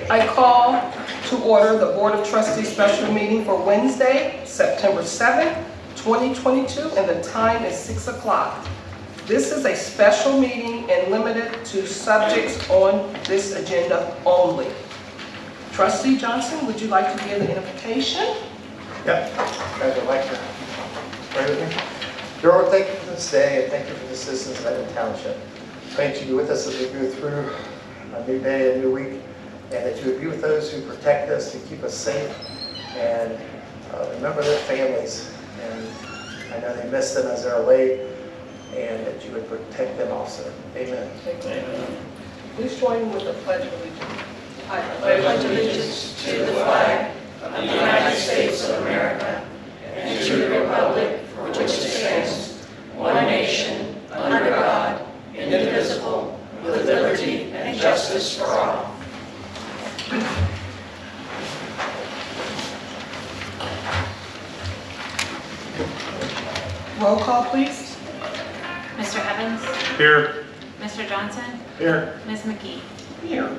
I call to order the Board of Trustees special meeting for Wednesday, September 7th, 2022, and the time is 6 o'clock. This is a special meeting and limited to subjects on this agenda only. Trustee Johnson, would you like to give the invocation? Yep. Guys would like to pray with me. Dear Lord, thank you for this day and thank you for the citizens of Etna Township. Pray that you be with us as we go through a new day, a new week, and that you would be with those who protect us, to keep us safe, and remember their families. And I know they miss them as they're away, and that you would protect them also. Amen. Amen. Please join me with the Pledge of Allegiance. I pledge allegiance to the flag of the United States of America and to the republic for which it stands, one nation, under God, indivisible, with liberty and justice for all. Roll call, please. Mr. Evans? Here. Mr. Johnson? Here. Ms. McKee? Here.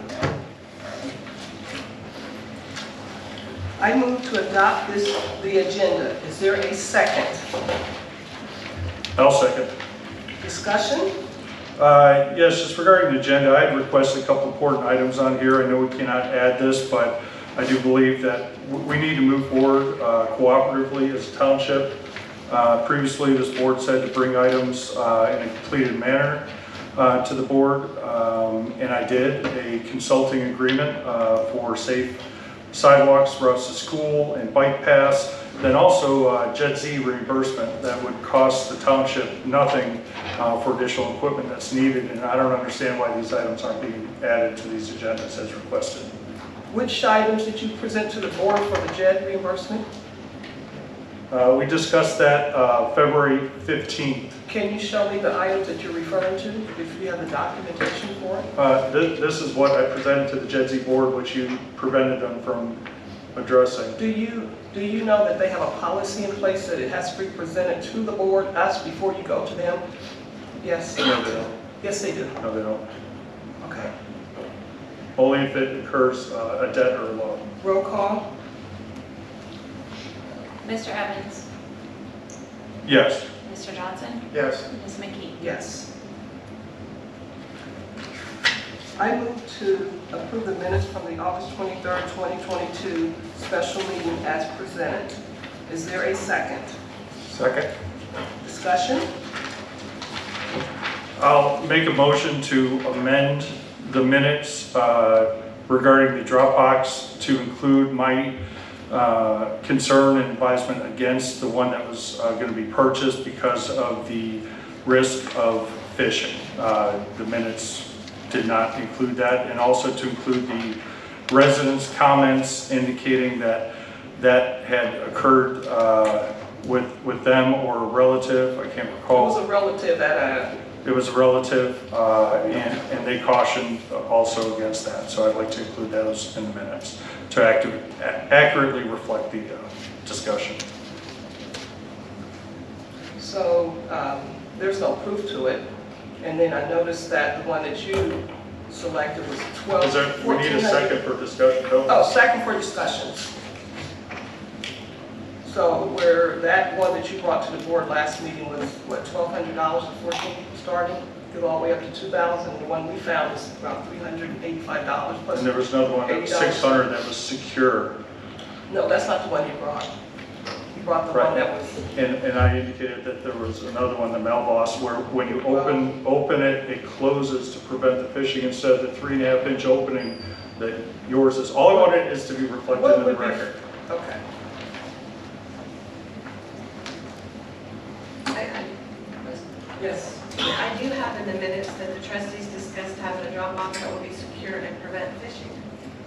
I move to adopt the agenda. Is there a second? I'll second. Discussion? Yes, just regarding the agenda, I had requested a couple important items on here. I know we cannot add this, but I do believe that we need to move forward cooperatively as a township. Previously, this board said to bring items in a completed manner to the board, and I did a consulting agreement for safe sidewalks, routes to school, and bike paths. Then also JEDZ reimbursement that would cost the township nothing for additional equipment that's needed, and I don't understand why these items aren't being added to these agendas as requested. Which items did you present to the board for the JEDD reimbursement? We discussed that February 15th. Can you show me the items that you're referring to, if you have the documentation for it? This is what I presented to the JEDZ board, which you prevented them from addressing. Do you know that they have a policy in place that it has to be presented to the board, us, before you go to them? Yes? No, they don't. Yes, they do. No, they don't. Okay. Only if it incurs a debt or a loan. Roll call? Mr. Evans? Yes. Mr. Johnson? Yes. Ms. McKee? Yes. I move to approve the minutes from the August 23rd, 2022 special meeting as presented. Is there a second? Second. Discussion? I'll make a motion to amend the minutes regarding the Dropbox to include my concern and advisement against the one that was going to be purchased because of the risk of phishing. The minutes did not include that, and also to include the residents' comments indicating that that had occurred with them or a relative. I can't It recall. was a relative that It was a relative, and they cautioned also against that. So I'd like to include those in the minutes to accurately reflect the discussion. So there's no proof to it. And then I noticed that the one that you selected was 12. We need a second for discussion, don't we? Oh, second for discussions. So where that one that you brought to the board last meeting was, what, $1,200 for 14 starting? Go all the way up to $2,000. The one we found was about $385 plus. And there was another one that was $80. $600 that was secure. No, that's not the one you brought. You brought the one that was. And I indicated that there was another one, the mailbox, where when you open it, it closes to prevent the phishing instead of the 3.5-inch opening that yours is. All I wanted is to be reflected in the record. Okay. Yes. I do have in the minutes that the trustees discussed having a Dropbox that will be secure and prevent phishing.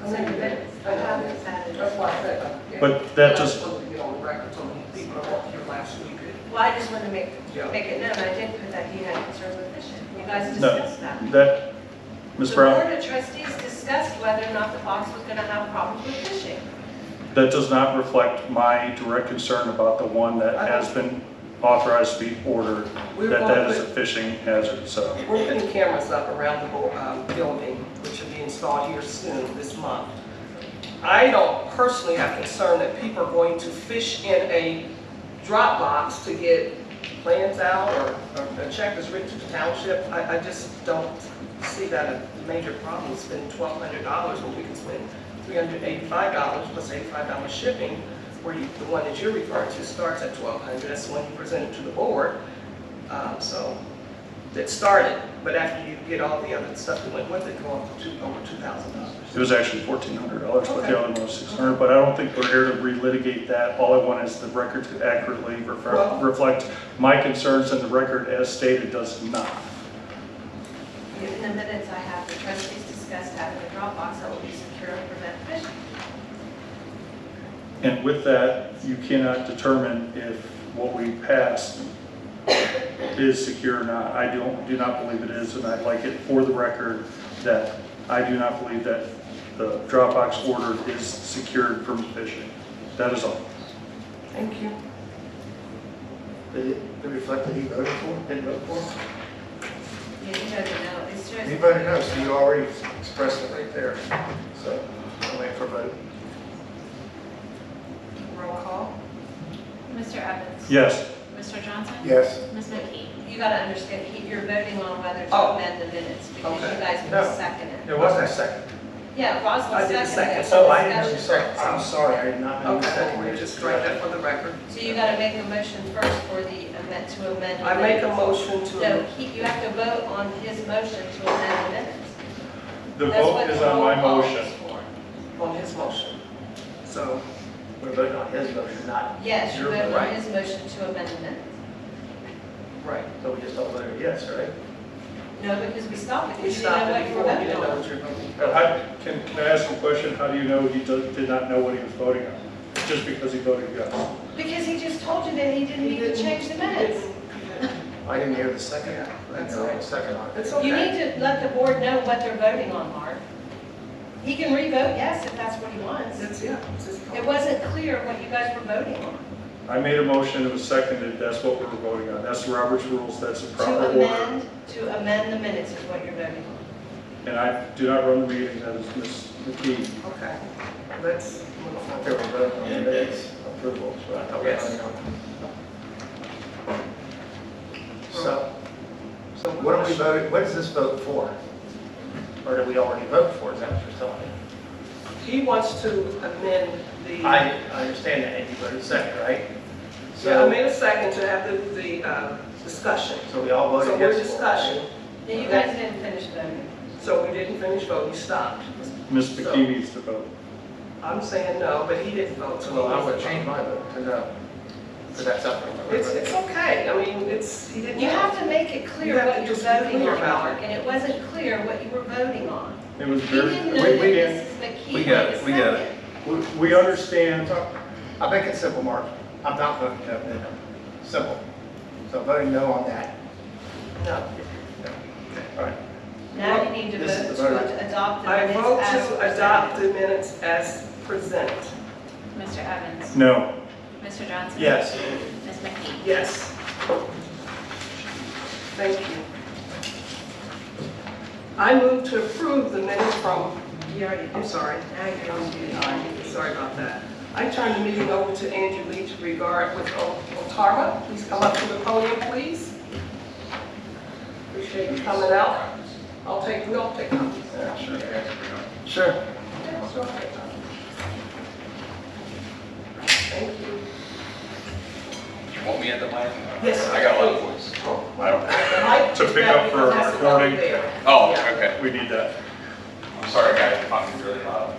So in the minutes, I have this added. That's why I said, yeah. But that just- I'm supposed to get on the record, so many people that walked here last week. Well, I just wanted to make Yeah. it known, I did put that he had concerns with phishing. You guys No, discussed that. that, Ms. The Brown, board of trustees discussed whether or not the box was going to have problems with phishing. that does not reflect my direct concern about the one that has been authorized to be ordered, that is a phishing hazard, so. We're putting cameras up around the building, which should be installed installed here soon, this month. I don't personally have concern that people are going to fish in a drop box to get plans out or a check that's written to the township. I just don't see that a major problem, spending $1,200 when we can spend $385 plus $85 shipping, where the one that you're referring to starts at $1,200. That's the one you presented to the board. So that started, but after you get all the other stuff that went with it, go up to over $2,000. It was actually $1,400, but the other one was $600, but I don't think we're here to relitigate that. All I want is the record to accurately reflect my concerns, and the record as stated does not. In the minutes, I have the trustees discussed having a drop box that will be secure and prevent fishing. And with that, you cannot determine if what we passed is secure or not. I do not believe it is, and I'd like it for the record that I do not believe that the Dropbox order is secured from fishing. That is all. Thank you. Did it reflect that he voted for, didn't vote for? Yeah, he doesn't know. It's just. He voted no, so you already expressed it right there. So, I'm waiting for a vote. Roll call. Mr. Evans? Yes. Mr. Johnson? Yes. Ms. McKee? You gotta understand, you're voting on whether to Oh. amend the minutes, because Okay. you guys No. can second it. There wasn't a second. Yeah, Rosalind I did a seconded second. it. Oh, I didn't know you said, I'm sorry, I did not know you Okay, said. we just strike that for the record. So you gotta make a motion first for the amend, to amend. the I make a minutes. motion to. No, you have to vote on his motion to amend the minutes. The That's vote what is the on my roll call motion. is for. On his motion. So, We're voting on his motion, not. Yes, you your voted vote. on his motion to amend the minutes. right. So we just all voted yes, right? No, because we stopped it, We because you didn't stopped know it what you were before, we voting didn't know on. what you're voting. Can I ask a question? How do you know he did not know what he was voting on? Just because he voted yes? Because he just told you that he didn't need to change the minutes. I didn't hear the second. Yeah, I that's didn't hear all. the second on it. It's You okay. need to let the board know what they're voting on, Mark. He can re-vote yes if that's what he wants. It's, yeah. It's just- It wasn't clear what you guys were voting on. I made a motion, it was seconded, that's what we were voting on. That's the Robert's rules, that's a proper To order. amend the minutes is what you're voting on. And I do not run the meeting, that is Ms. McKee. Okay. Let's I move thought on. we were voting on the minutes approval, so I thought we were Yes. voting on. So, So what do we vote, what is this vote for? Or did we already vote for, is that what you're telling me? He wants to amend the. I understand that, and you voted second, right? Yeah, I made a second to have the discussion. So we all So voted we're yes for it. discussion. Yeah, you guys didn't finish voting. So we didn't finish voting, you stopped. Ms. McKee needs to vote. I'm saying no, but he didn't vote. So I would change my vote to no. So that's up. It's okay. I mean, he didn't. You have to make it You clear have what to you're just be voting clear on, about Mark, it. and it wasn't clear what you were voting on. It was He very, didn't know we that did. Mrs. McKee We got made it, a we got it. second. we understand, I'll make it simple, Mark. I'm not voting no, no, no. Simple. So I'm voting no on that. No. All right. Now you need to This is vote the vote. to adopt the I minutes vote as to adopt presented. the minutes as presented. Mr. Evans? no. Mr. Johnson? Yes. Ms. McKee? Yes. Thank you. I move to approve the minutes from, You already I'm did. sorry. Now you're on to Sorry about that. I turn the meeting over to Andrew Leach regard with OTARMA. Please come up to the podium, please. Appreciate you coming out. We'll take copies. Yeah, sure. Sure. Thank you. You want me at the mic? Yes. I got a lot of voice. To pick up for recording. Oh, Yeah. okay. We need that. I'm sorry, guys, I'm talking really loud.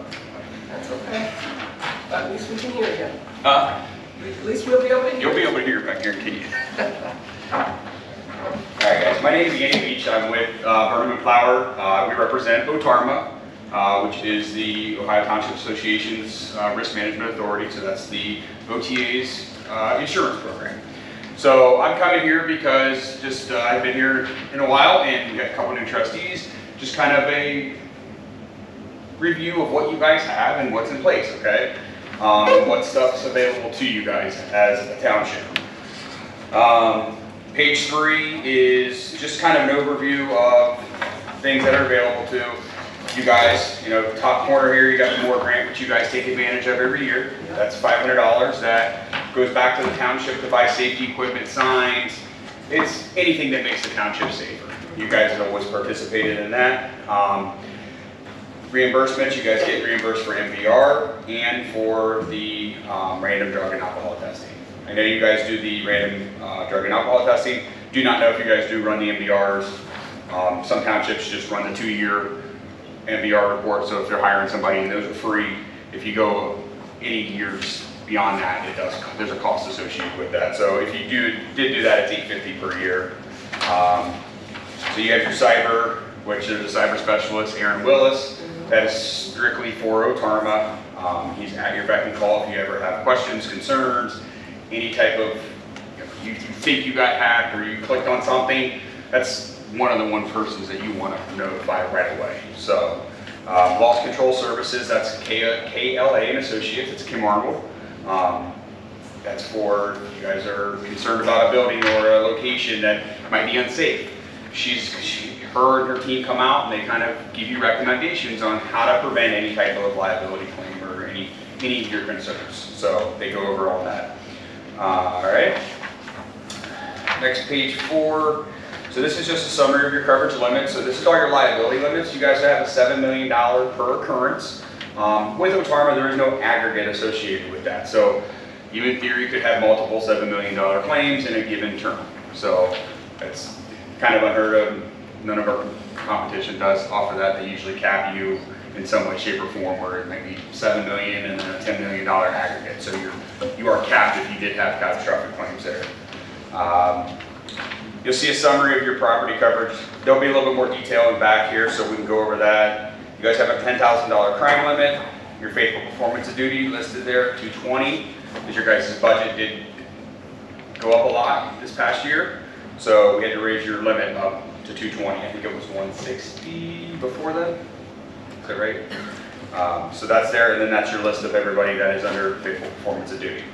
That's okay. At least we can hear you. Uh, At least we'll be able to hear you. You'll be able to hear, I guarantee you. All right, guys, my name is Etna Township. I'm with Berman Flower. We represent OTARMA, which is the Ohio Township Association's risk management authority. So that's the OTA's insurance program. So I'm kind of here because I've been here in a while, and we got a couple new trustees. Just kind of a review of what you guys have and what's in place, okay? What stuff's available to you guys as a township. Page 3 is just kind of an overview of things that are available to. You guys, top corner here, you got the Moore grant, which you guys take advantage of every year. That's $500. That goes back to the township to buy safety equipment, signs. It's anything that makes the township safer. You guys have always participated in that. Reimbursements, you guys get reimbursed for MVR and for the random drug and alcohol testing. I know you guys do the random drug and alcohol testing. Do not know if you guys do run the MVRs. Some townships just run the 2-year MVR report, so if they're hiring somebody and those are free, if you go any years beyond that, there's a cost associated with that. So if you did do that, it's $850 per year. So you have your cyber, which is a cyber specialist, Aaron Willis. That is strictly for OTARMA. He's at your beck and call if you ever have questions, concerns, any type of, you think you got hacked or you clicked on something, that's one of the persons that you want to notify right away. So loss control services, that's KLA and Associates, it's Kim Arnold. That's for, you guys are concerned about a building or a location that might be unsafe. Her and her team come out and they kind of give you recommendations on how to prevent any type of liability claim or any of your concerns. So they go over all that. All right. Next, page 4. So this is just a summary of your coverage limits. So this is all your liability limits. You guys have a $7 million per occurrence. With OTARMA, there is no aggregate associated with that. So you, in theory, could have multiple $7 million claims in a given term. So that's kind of unheard of. None of our competition does offer that. They usually cap you in some way, shape, or form, where it may be $7 million and then a $10 million aggregate. So you are capped if you did have catastrophic claims there. You'll see a summary of your property coverage. There'll be a little bit more detail in back here, so we can go over that. You guys have a $10,000 crime limit. Your faithful performance of duty listed there, $220, because your guys' budget did go up a lot this past year. So we had to raise your limit up to $220. I think it was $160 before then. Is that right? So that's there, and then that's your list of everybody that is under faithful performance of duty.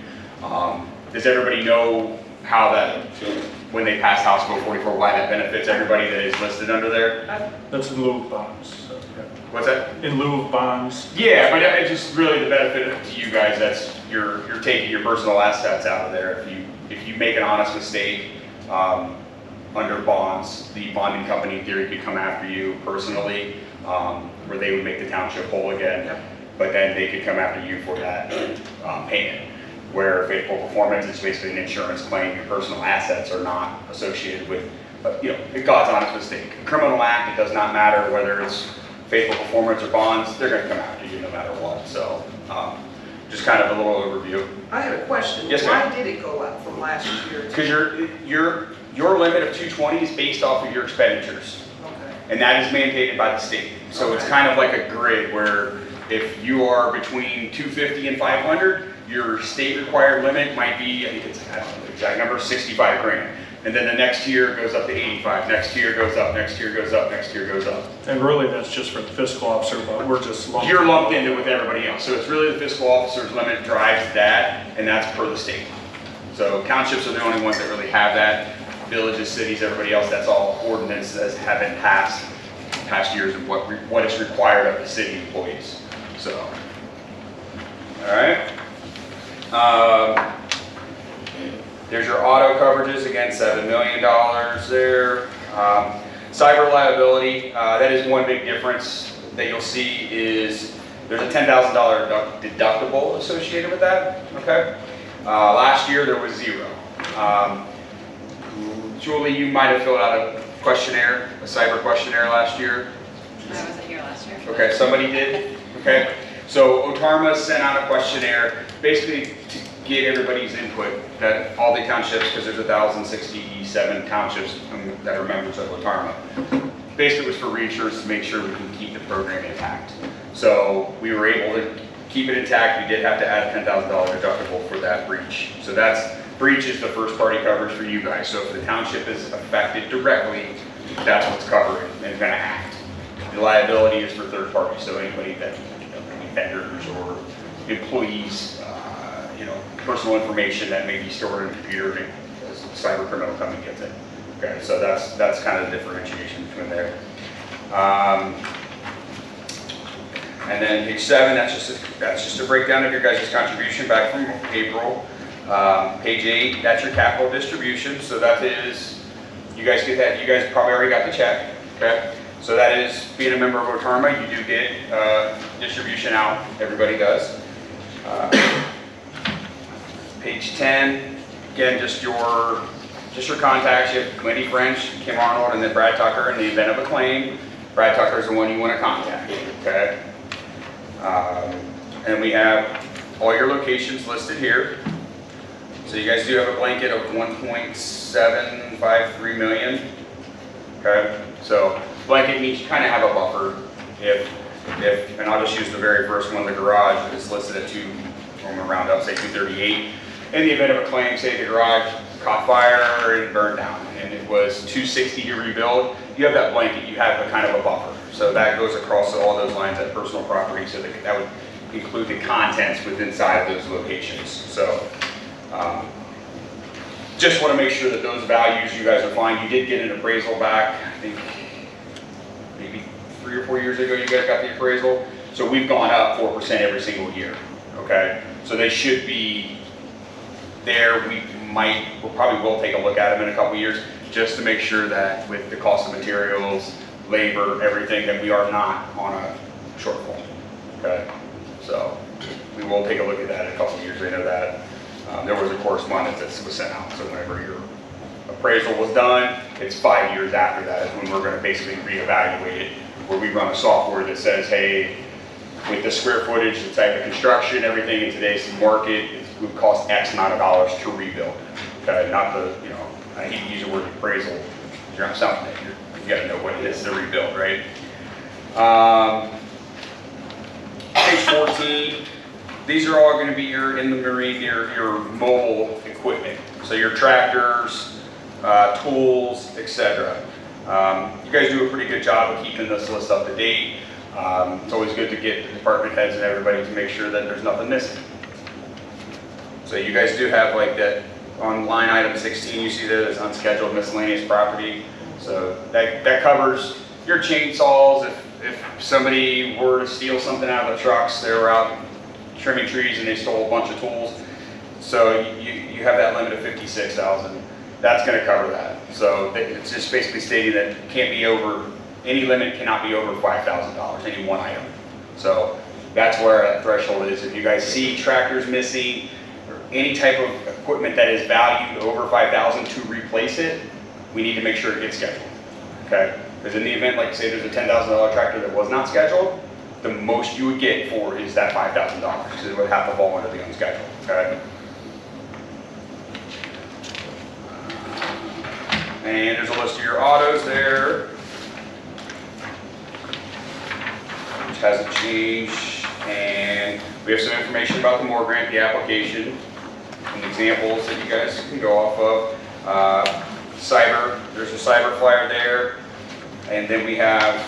Does everybody know how that, when they pass House Bill 44, why that benefits everybody that is listed under there? That's in lieu of bonds. So, yeah. What's that? In lieu of bonds. Yeah, but it's just really the benefit to you guys. That's you're taking your personal assets out of there. If you make an honest mistake under bonds, the bonding company in theory could come after you personally, where they would make the township whole again. Yep. But then they could come after you for that payment. Where faithful performance is basically an insurance claim, your personal assets are not associated with, God's honest mistake. Criminal act, it does not matter whether it's faithful performance or bonds, they're going to come after you no matter what. So, just kind of a little overview. I have a question. Yes, why ma'am. did it go up from last year? Because your limit of 220 is based off of your expenditures, Okay. and that is mandated by the state. So it's kind of like a grid where if you are between 250 and 500, your state required limit might be, I think it's, I don't know the exact number, 65 grand. And then the next year goes up to 85, next year goes up, next year goes up, next year goes up. And really that's just for the fiscal officer, but we're just lumped. You're lumped into with everybody else. So it's really the fiscal officer's limit drives that, and that's per the state. So townships are the only ones that really have that. Villages, cities, everybody else, that's all ordinances that have been passed past years of what is required of the city employees. So, all right. There's your auto coverages, again, $7 million there. Cyber liability, that is one big difference that you'll see is there's a $10,000 deductible associated with that, okay? Last year there was $0. Julie, you might have filled out a questionnaire, a cyber questionnaire last year. I wasn't here last year. Okay, somebody did, okay? So OTARMA sent out a questionnaire basically to get everybody's input, that all the townships, because there's 1,067 townships that are members of OTARMA. Basically it was for reinsurance to make sure we can keep the program intact. So we were able to keep it intact. We did have to add a $10,000 deductible for that breach. So breach is the first party coverage for you guys. So if the township is affected directly, that's what's covered and going to act. The liability is for third parties, so anybody that, vendors or employees, personal information that may be stored in a computer, and a cyber criminal come and gets it. Okay, so that's kind of the differentiation between there. And then page 7, that's just a breakdown of your guys' contribution back from April. Page 8, that's your capital distribution. So that is, you guys get that. You guys probably already got the check. Okay. So that is being a member of OTARMA. You do get distribution out. Everybody does. Page 10, again, just your contacts. You have Wendy French, Kim Arnold, and then Brad Tucker. In the event of a claim, Brad Tucker is the one you want to contact. Okay. And we have all your locations listed here. So you guys do have a blanket of 1.753 million. Okay. So blanket means you kind of have a buffer. If, and I'll just use the very first one, the garage, it's listed at 2, I'm gonna round up, say 238. In the event of a claim, say the garage caught fire and burned down, and it was 260 to rebuild, you have that blanket, you have a kind of a buffer. So that goes across all those lines at personal property, so that would include the contents within inside of those locations. So just want to make sure that those values you guys are fine. You did get an appraisal back, I think maybe 3 or 4 years ago you guys got the appraisal. So we've gone up 4% every single year, okay? So they should be there. We'll probably will take a look at them in a couple years just to make sure that with the cost of materials, labor, everything, that we are not on a shortfall, okay? So we will take a look at that in a couple years. I know that. There was a correspondence that was sent out, so whenever your appraisal was done, it's 5 years after that is when we're going to basically reevaluate it, where we run a software that says, hey, with the square footage, the type of construction, everything in today's market, it would cost X amount of dollars to rebuild. Okay, not the, I hate to use the word appraisal. You're on something, you got to know what it is to rebuild, right? Page 14. These are all going to be your in the marine, your mobile equipment. So your tractors, tools, etc. You guys do a pretty good job of keeping this list up to date. It's always good to get the department heads and everybody to make sure that there's nothing missing. So you guys do have like that on line item 16, you see that as unscheduled miscellaneous property. So that covers your chainsaws. If somebody were to steal something out of the trucks, they were out trimming trees and they stole a bunch of tools. So you have that limit of 56,000. That's going to cover that. So it's just basically stating that it can't be over, any limit cannot be over $5,000, any one item. So that's where that threshold is. If you guys see tractors missing or any type of equipment that is valued over $5,000 to replace it, we need to make sure it gets scheduled. Okay? Because in the event, like say there's a $10,000 tractor that was not scheduled, the most you would get for is that $5,000 because it would have to fall under the unscheduled. Okay? And there's a list of your autos there, which hasn't changed. And we have some information about the Moore grant, the application, and examples that you guys can go off of. Cyber, there's a cyber flyer there. And then we have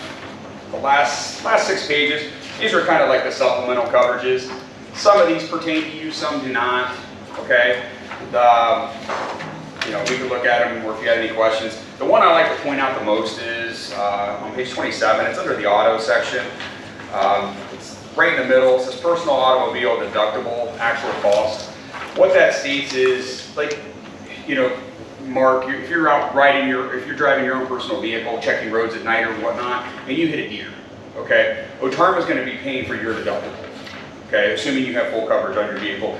the last 6 pages. These are kind of like the supplemental coverages. Some of these pertain to you, some do not. Okay. We can look at them, or if you have any questions. The one I like to point out the most is on page 27. It's under the auto section. It's right in the middle. It says personal automobile deductible actual cost. What that states is, like, Mark, if you're out riding if you're driving your own personal vehicle, checking roads at night or whatnot, and you hit a deer, okay, OTARMA is going to be paying for your deductible, okay, assuming you have full coverage on your vehicle.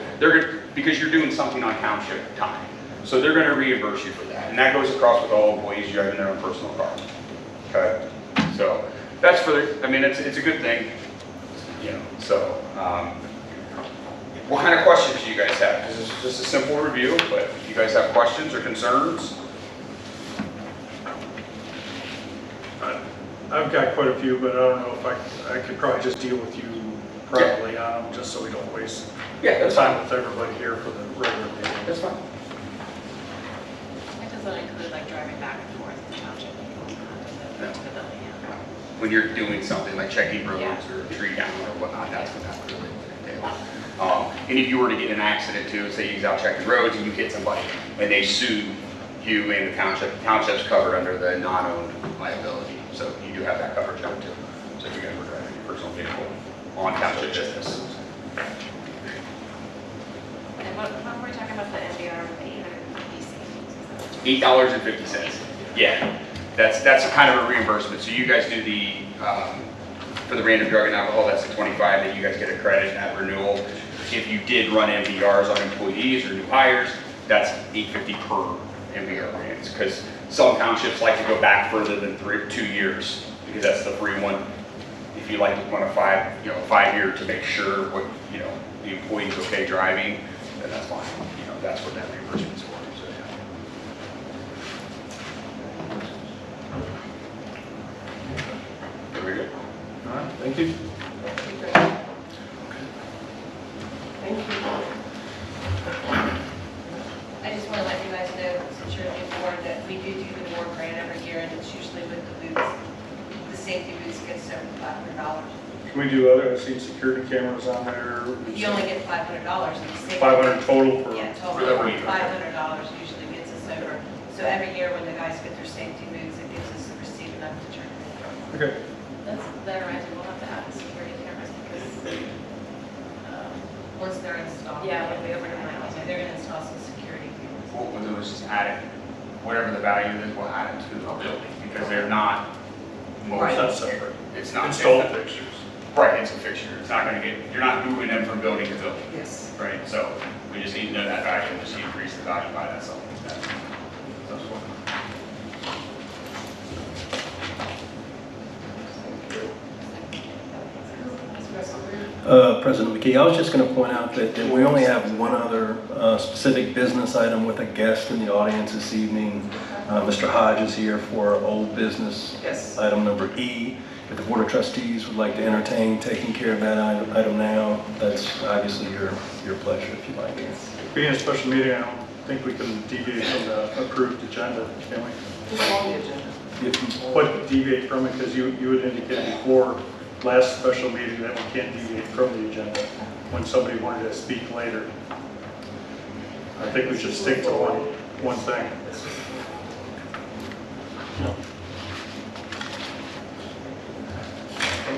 Because you're doing something on township time, so they're going to reimburse you for that, and that goes across with all employees driving their own personal car, okay. So that's it's a good thing, So. What kind of questions do you guys have? This is just a simple review, but if you guys have questions or concerns? I've got quite a few, but I don't know if I could probably just deal with you privately on them, just so we don't waste time with everybody here for the regular meeting. That's fine. It doesn't include like driving back and forth in the township. To the building, yeah. When you're doing something like checking roads or tree down or whatnot, that's what that really entails. And if you were to get in an accident too, say you're out checking roads and you hit somebody and they sue you and the township's covered under the non-owned liability. So you do have that coverage now too. So if you guys were driving your personal vehicle on township business. And what were we talking about the MDR with the 850? $8.50. Yeah, that's kind of a reimbursement. So you guys do the, for the random drug and alcohol, that's the 25 that you guys get a credit at renewal. If you did run MVRs on employees or new hires, that's $850 per MVR grants. Because some townships like to go back further than 2 years, because that's the free one. If you like to run a 5-year to make sure what, the employee's okay driving, then that's fine. That's what that reimbursement's for. So, yeah. Very good. All right, thank you. Thank you. I just want to let you guys know, since you're a new board, that we do the board grant every year, and it's usually with the boots. The safety boots get $500. Can we do other, I've seen security cameras on there. You only get $500 in the safety. 500 total for, Yeah, For total, the week. $500 usually gets us over. So every year when the guys get their safety boots, it gives us the receipt enough to turn it in. okay. That reminds me, we'll have to add the security cameras because, Once they're installed. yeah, when we open them out. Yeah, they're going to install some security cameras. What we'll do is just add it, whatever the value is, we'll add it to a building, because they're not mobile. It's not separate. It's not. Installed fixtures. Right, it's a fixture. It's not gonna you're not moving them from building to building, Yes. right? So we just need to know that value and just increase the value by that something. That's what. President McKee, I was just going to point out that we only have one other specific business item with a guest in the audience this evening. Mr. Hodge is here for old business. Yes. Item number E. If the Board of Trustees would like to entertain taking care of that item now, that's obviously your pleasure if you like. Being a special meeting, I don't think we can deviate from the approved agenda, can we? It's on the agenda. But deviate from it, because you had indicated before last special meeting that we can't deviate from the agenda when somebody wanted to speak later. I think we should stick to one thing.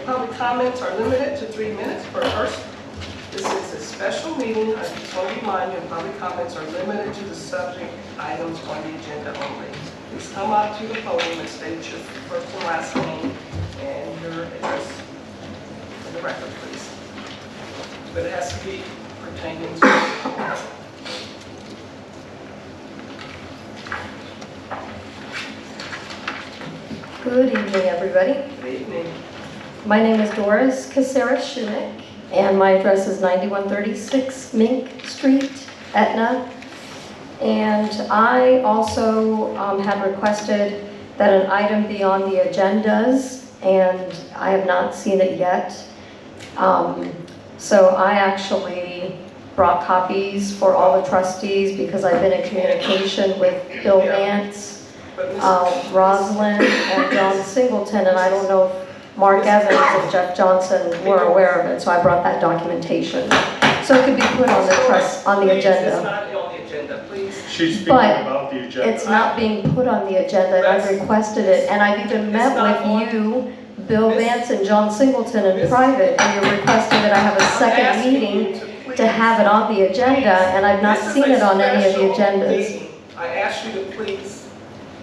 Public comments are limited to 3 minutes per person. This is a special meeting. I just want to remind you, public comments are limited to the subject items on the agenda only. Please come up to the podium and state your first and last name and your address in the record, please. But it has to be pertaining to... Good evening, everybody. Good evening. My name is Doris Caceres-Schumick, and my address is 9136 Mink Street, Etna. And I also had requested that an item be on the agendas, and I have not seen it yet. So I actually brought copies for all the trustees because I've been in communication with Bill Vance, Rosalind, and John Singleton, and I don't know if Mark Evans and Jeff Johnson were aware of it, so I brought that documentation. So it could be put on the It's agenda. not on the agenda, please. She's speaking But about the agenda. it's not being put on the agenda, and I've requested it, and I've even met with you, Bill Vance and John Singleton in private, and you're requesting that I have a second meeting to have it on the agenda, and I've not seen it on any of the agendas. I asked you to please,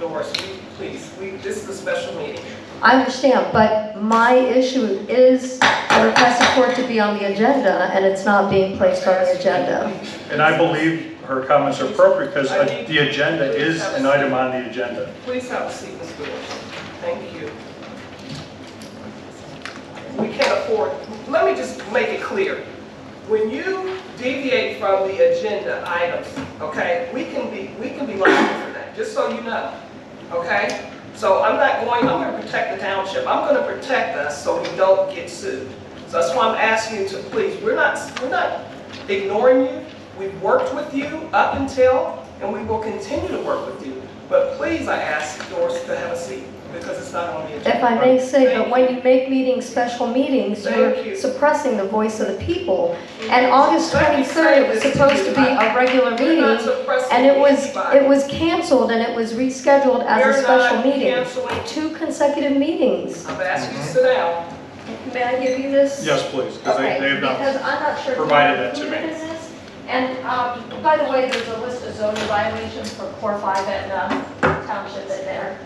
Doris, this is a special meeting. I understand, but my issue is I requested for it to be on the agenda, and it's not being placed on the agenda. And I believe her comments are appropriate because the agenda is an item on the agenda. Please have a seat, Ms. Doris. Thank you. We can't afford, let me just make it clear. When you deviate from the agenda items, okay, we can be liable for that, just so you know, okay? So I'm going to protect the township. I'm going to protect us so we don't get sued. So that's why I'm asking you to please, we're not ignoring you. We've worked with you up until, and we will continue to work with you. But please, I ask Doris to have a seat because it's not on the agenda. If I may say, but when you make meetings, special meetings, Thank you. you're suppressing the voice of the people. And August 23rd, it was supposed to be a regular We're not meeting, suppressing and anybody. it was canceled, and it was rescheduuled as a We're special not meeting. canceling. 2 consecutive meetings. I've asked you to sit down. may I give you this? Yes, please, because they Okay, have not. because I'm not sure. if provided you're that to me. included in this. And by the way, there's a list of zoning violations for core 5 Etna Township in there.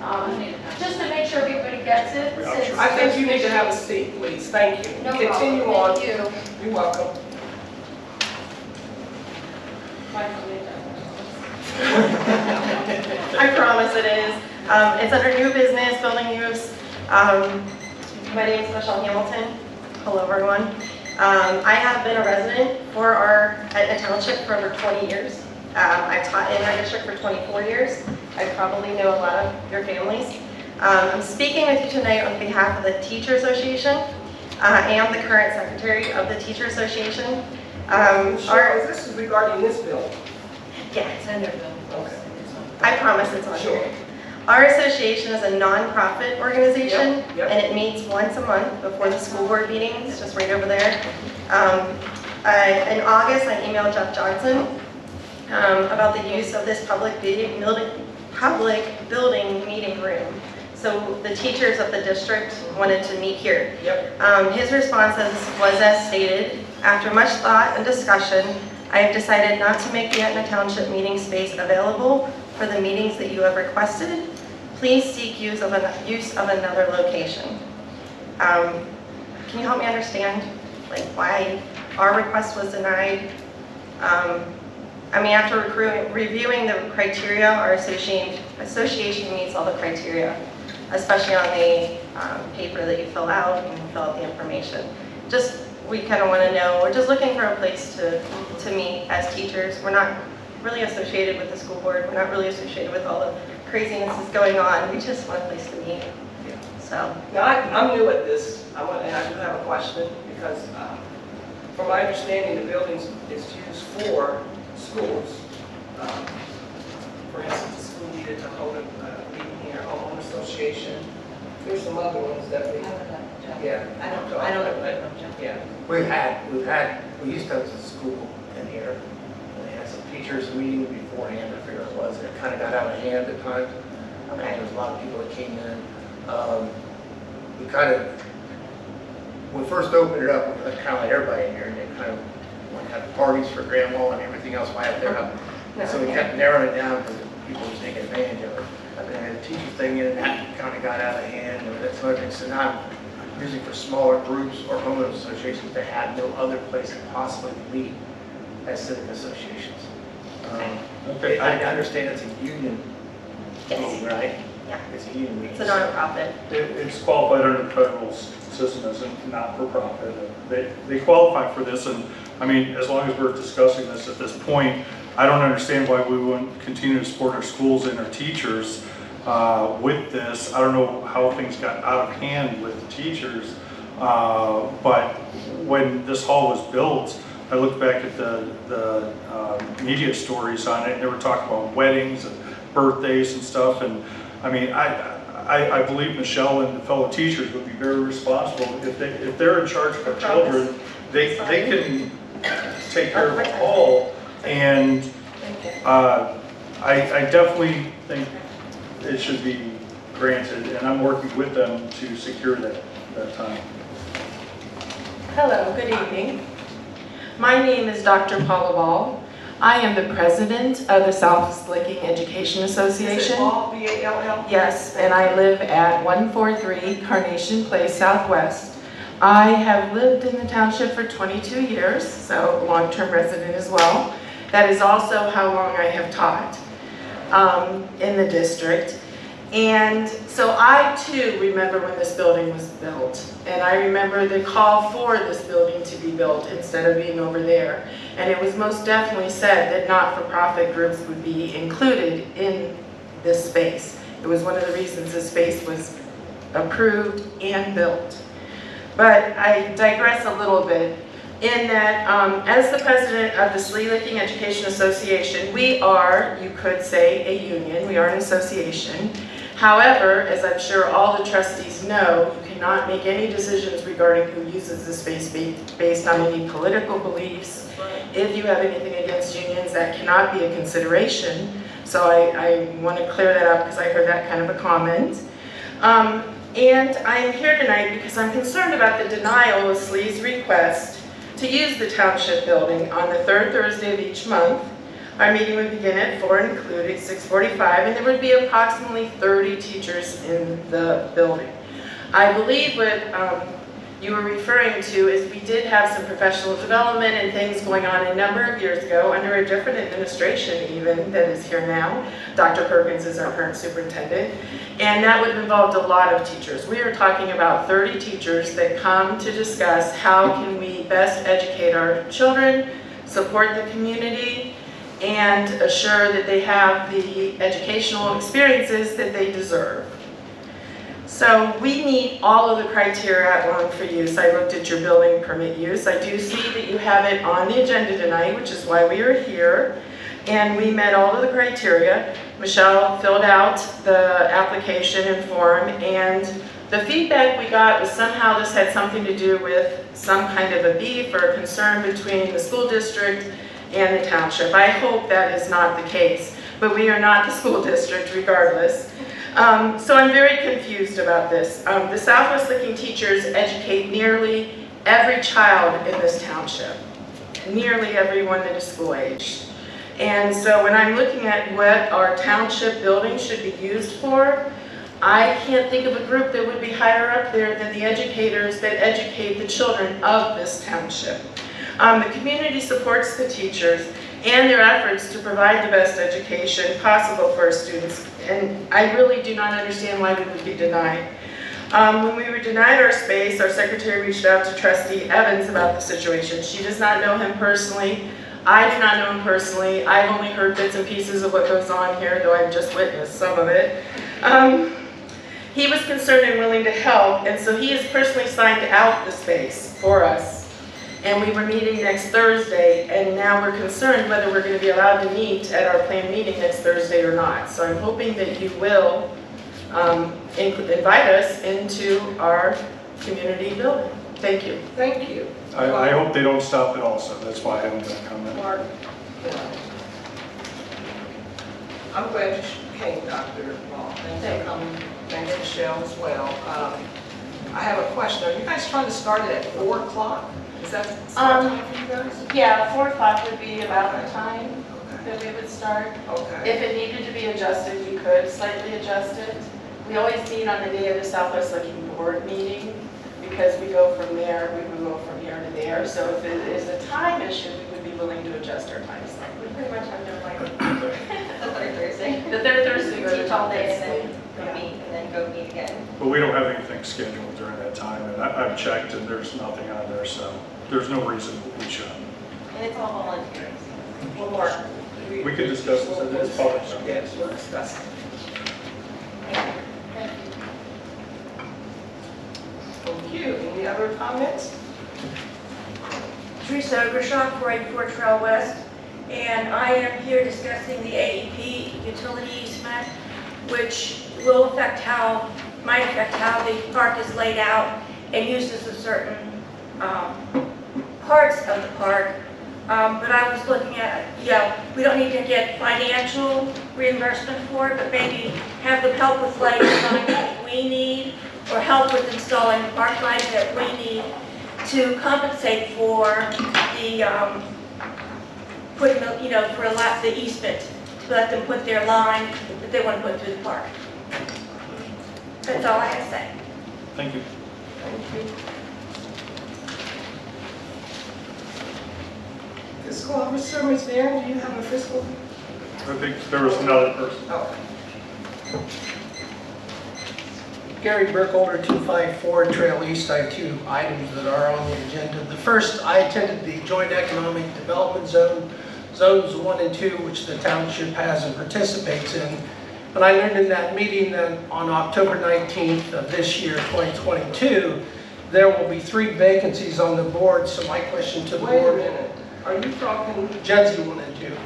Just to make sure everybody gets it. Yeah, since sure. I think you need to have a seat, please. Thank you. No Continue problem. on. Thank you. You're welcome. I promise it is. It's under new business, building use. My name is Michelle Hamilton. Hello, everyone. I have been a resident for our Etna Township for over 20 years. I've taught in our district for 24 years. I probably know a lot of your families. I'm speaking with you tonight on behalf of the Teacher Association. I am the current secretary of the Teacher Association. Sure, this is regarding this bill. Yeah, it's under Okay. I promise it's on Sure. here. Our association is a non-profit organization, Yep, yep. and it meets once a month before the school board meetings, just right over there. In August, I emailed Jeff Johnson about the use of this public building meeting room. So the teachers of the district wanted to meet here. Yep. His response was as stated, after much thought and discussion, I have decided not to make the Etna Township meeting space available for the meetings that you have requested. Please seek use of another location. Can you help me understand why our request was denied? After reviewing the criteria, our association meets all the criteria, especially on the paper that you fill out and fill out the information. We kind of want to know, we're just looking for a place to meet as teachers. We're not really associated with the school board. We're not really associated with all the craziness that's going on. We just want a place to meet. So. Now, I'm new at this, and I do have a question, because from my understanding, the building is used for schools. For instance, the school needed to hold a meeting here, homeowner association. There's some other ones that we, yeah. I don't know. Yeah. We used to have a school in here, and they had some teachers meeting beforehand, I forget what it was, and it kind of got out of hand at times. And there was a lot of people that came in. When we first opened it up, we kind of let everybody in here, and they kind of want to have parties for grandma and everything else while out there. So we kept narrowing it down because people were taking advantage of it. And then the teacher thing in, and that kind of got out of hand, and that's another thing. So now I'm using for smaller groups or homeowners associations that have no other place to possibly meet as civic associations. Okay. I understand it's a union meeting, right? Yeah. It's a union meeting. It's a nonprofit. It's qualified under the federal system as a not-for-profit. They qualify for this, and as long as we're discussing this at this point, I don't understand why we wouldn't continue to support our schools and our teachers with this. I don't know how things got out of hand with the teachers, but when this hall was built, I looked back at the media stories on it, and they were talking about weddings and birthdays and stuff, and I believe Michelle and the fellow teachers would be very responsible. If they're in charge of our children, they can take care of the hall. And I definitely think it should be granted, and I'm working with them to secure that time. Hello, good evening. My name is Dr. Paula Ball. I am the president of the South Licking Education Association. Is it Ball, B-A-L-L? Yes, and I live at 143 Carnation Place Southwest. I have lived in the township for 22 years, so long-term resident as well. That is also how long I have taught in the district. And so I too remember when this building was built. And I remember the call for this building to be built instead of being over there. And it was most definitely said that not-for-profit groups would be included in this space. It was one of the reasons this space was approved and built. But I digress a little bit in that as the president of the Slee Licking Education Association, we are, you could say, a union. We are an association. However, as I'm sure all the trustees know, you cannot make any decisions regarding who uses the space based on any political beliefs. If you have anything against unions, that cannot be a consideration. So I want to clear that up because I heard that kind of a comment. And I am here tonight because I'm concerned about the denial of SLE's request to use the township building on the third Thursday of each month. Our meeting would begin at 4 and conclude at 6:45, and there would be approximately 30 teachers in the building. I believe what you were referring to is we did have some professional development and things going on a number of years ago under a different administration even that is here now. Dr. Perkins is our current superintendent, and that would have involved a lot of teachers. We are talking about 30 teachers that come to discuss how can we best educate our children, support the community, and assure that they have the educational experiences that they deserve. So we meet all of the criteria outlined for use. I looked at your building permit use. I do see that you have it on the agenda tonight, which is why we are here. And we met all of the criteria. Michelle filled out the application and form, and the feedback we got was somehow this had something to do with some kind of a beef or a concern between the school district and the township. I hope that is not the case, but we are not the school district regardless. So I'm very confused about this. The Southwest Licking teachers educate nearly every child in this township, nearly everyone that is school aged. And so when I'm looking at what our township building should be used for, I can't think of a group that would be higher up there than the educators that educate the children of this township. The community supports the teachers and their efforts to provide the best education possible for our students, and I really do not understand why we would be denied. When we were denied our space, our secretary reached out to Trustee Evans about the situation. She does not know him personally. I do not know him personally. I've only heard bits and pieces of what goes on here, though I've just witnessed some of it. He was concerned and willing to help, and so he has personally signed out the space for us. And we were meeting next Thursday, and now we're concerned whether we're going to be allowed to meet at our planned meeting next Thursday or not. So I'm hoping that you will invite us into our community building. Thank you. Thank you. I hope they don't stop it also. That's why I haven't done a comment. Mark, I'm glad you came, Dr. Ball. Thanks for coming. Thanks, Michelle, as well. I have a question. Are you guys trying to start it at 4 o'clock? Is that start time for you guys? Yeah, 4 o'clock would be about the time that we would start. Okay. If it needed to be adjusted, we could slightly adjust it. We always meet on the day of the Southwest Licking Board meeting because we go from there, we would go from here to there. So if it is a time issue, we would be willing to adjust our time slightly. We pretty much have no like the third Thursday. The third Thursday goes Teach all day and then go meet and then go meet again. But we don't have anything scheduled during that time, and I've checked and there's nothing on there, so there's no reason we shouldn't. And it's all volunteers. Well, Mark, We could discuss this in this public. Yes, we'll discuss it. Thank you. Any other comments? Teresa Overshaw, 484 Trail West, and I am here discussing the AEP utility easement, which will might affect how the park is laid out and uses of certain parts of the park. But I was looking at, we don't need to get financial reimbursement for it, but maybe have them help with lighting that we need, or help with installing park lights that we need to compensate for the putting the easement, to let them put their line that they want to put through the park. That's all I have to say. Thank you. Thank you. Fiscal Officer, Ms. Barron, do you have a fiscal? I think there was another person. Oh. Gary Burkholder, 254 Trail East. I have 2 items that are on the agenda. The first, I attended the Joint Economic Development Zone, Zones 1 and 2, which the township has and participates in. And I learned in that meeting that on October 19th of this year, 2022, there will be 3 vacancies on the board. So my question to the Wait a board, minute. Are you talking? JEDZ 1 and 2.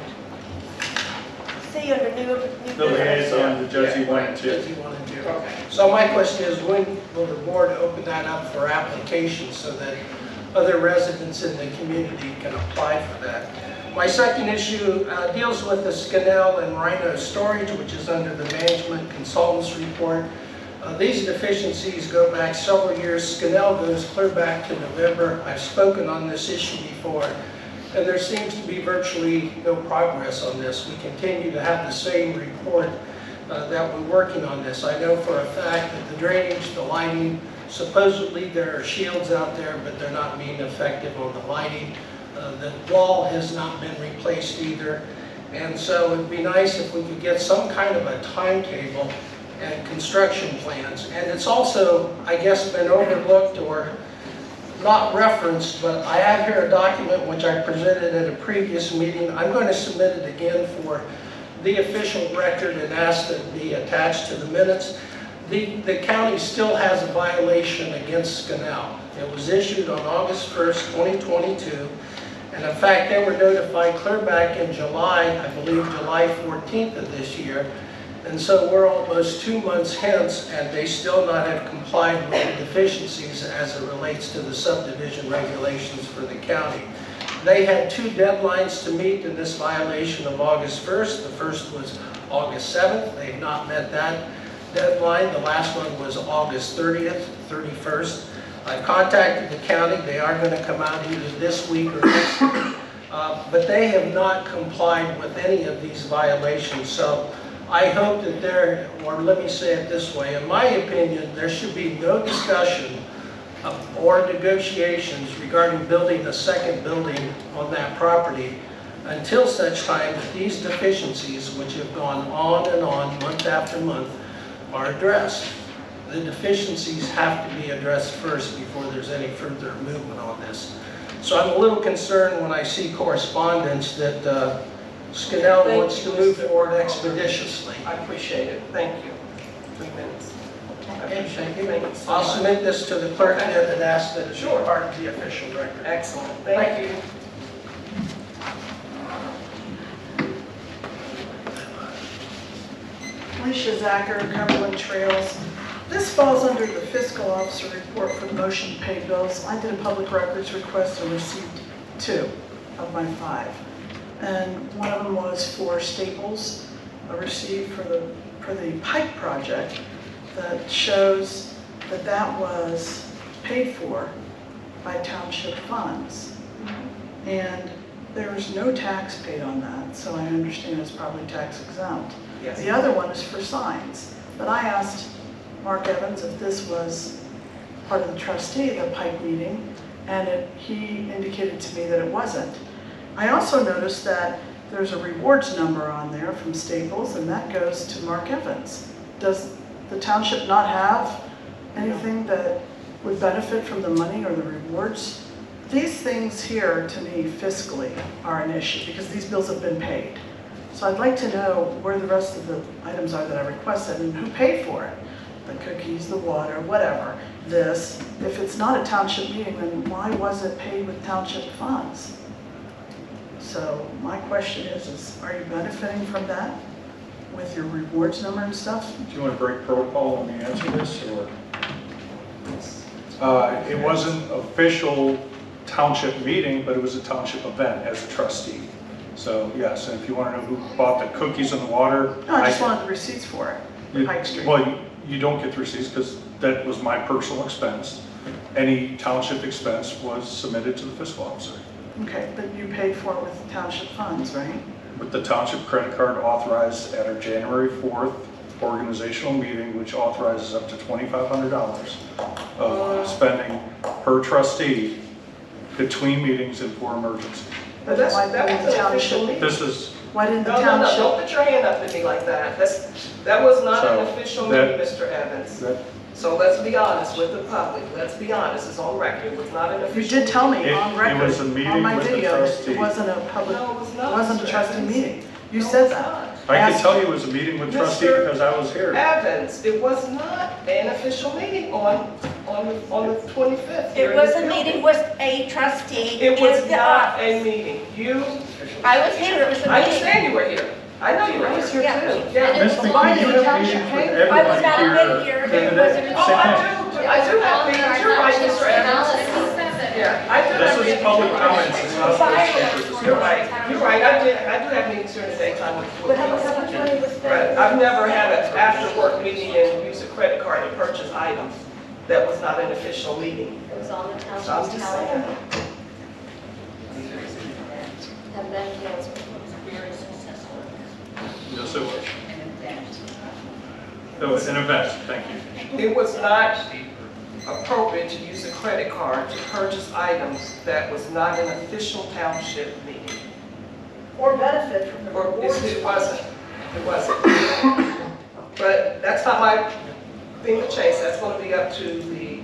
See under new The liaison, the JEDZ 1 and 2. JEDZ 1 and 2. Okay. So my question is, when will the board open that up for applications so that other residents in the community can apply for that? My second issue deals with the Scannell and Rhino storage, which is under the management consultants report. These deficiencies go back several years. Scannell goes clear back to November. I've spoken on this issue before, and there seems to be virtually no progress on this. We continue to have the same report that we're working on this. I know for a fact that the drainage, the lighting, supposedly there are shields out there, but they're not being effective on the lighting. The wall has not been replaced either. And so it'd be nice if we could get some kind of a timetable and construction plans. And it's also, I guess, been overlooked or not referenced, but I have here a document which I presented at a previous meeting. I'm going to submit it again for the official record and ask that it be attached to the minutes. The county still has a violation against Scannell. It was issued on August 1st, 2022. And in fact, they were notified clear back in July, I believe July 14th of this year. And so we're almost 2 months hence, and they still not have complied with the deficiencies as it relates to the subdivision regulations for the county. They had 2 deadlines to meet in this violation of August 1st. The first was August 7th. They've not met that deadline. The last one was August 30th, 31st. I contacted the county. They are going to come out either this week or next week. But they have not complied with any of these violations. So I hope that there, or let me say it this way, in my opinion, there should be no discussion or negotiations regarding building a second building on that property until such time that these deficiencies, which have gone on and on month after month, are addressed. The deficiencies have to be addressed first before there's any further movement on this. So I'm a little concerned when I see correspondence that Scannell wants to move forward expeditiously. I appreciate it. Thank you. 3 minutes. Okay, thank you. I'll submit this to the clerk and ask that it's part of the official record. Excellent. Thank you. Alicia Zacher, Cumberland Trails. This falls under the fiscal officer report for the motion to pay bills. I did a public records request and received 2 of my 5. And one of them was for Staples, a receipt for the pipe project that shows that that was paid for by township funds. And there was no tax paid on that, so I understand it's probably tax exempt. Yes. The other one is for signs. But I asked Mark Evans if this was part of the trustee at the pipe meeting, and he indicated to me that it wasn't. I also noticed that there's a rewards number on there from Staples, and that goes to Mark Evans. Does the township not have anything that would benefit from the money or the rewards? These things here, to me, fiscally, are an issue because these bills have been paid. So I'd like to know where the rest of the items are that I requested and who paid for it. The cookies, the water, whatever, this. If it's not a township meeting, then why was it paid with township funds? So my question is are you benefiting from that with your rewards number and stuff? Do you want to break protocol and answer this, or? It wasn't official township meeting, but it was a township event as a trustee. So yes, and if you want to know who bought the cookies and the water. No, I just wanted the receipts for it, Pike Street. Well, you don't get the receipts because that was my personal expense. Any township expense was submitted to the fiscal officer. Okay, but you paid for it with township funds, right? With the township credit card authorized at our January 4th organizational meeting, which authorizes up to $2,500 of spending per trustee between meetings and for emergency. But that was an official meeting. This is. Why didn't the No, township? don't put your hand up at me like that. That was not an official meeting, that- Mr. Evans. So let's be honest with the public. Let's be honest, it's on record. It was not an official. You did tell me on record, It was a meeting on my with the video, trustee. it wasn't a public, No, it was not, it wasn't a Mr. trustee Evans. meeting. You No, said it's that. not. I can tell you it was a meeting with trustee Mr. because I was here. Evans, it was not an official meeting on the 25th. It was a meeting with a trustee. It was in the not a office. meeting. I was here, it was a I meeting. understand you were here. I know you were here. Yeah. too. Yeah. Ms. So why McKee, did you the have township meetings with pay? everybody I was not here. here. It wasn't- Oh, I do have meetings. You're right, Mr. Evans. Yeah, I do have This is meetings. public comments. It's not You're right, you're right, I do have meetings during the daytime with But how much money was Right, spent? I've never had an after-work meeting and use a credit card to purchase items. That was not an official meeting. It was on the So I'm township's just saying. calendar. Have been canceled. Yes, it was. It was an event, thank you. It was not appropriate to use a credit card to purchase items that was not an official township meeting. Or benefit from the Or rewards. it wasn't, But that's not my thing to chase, that's gonna be up to the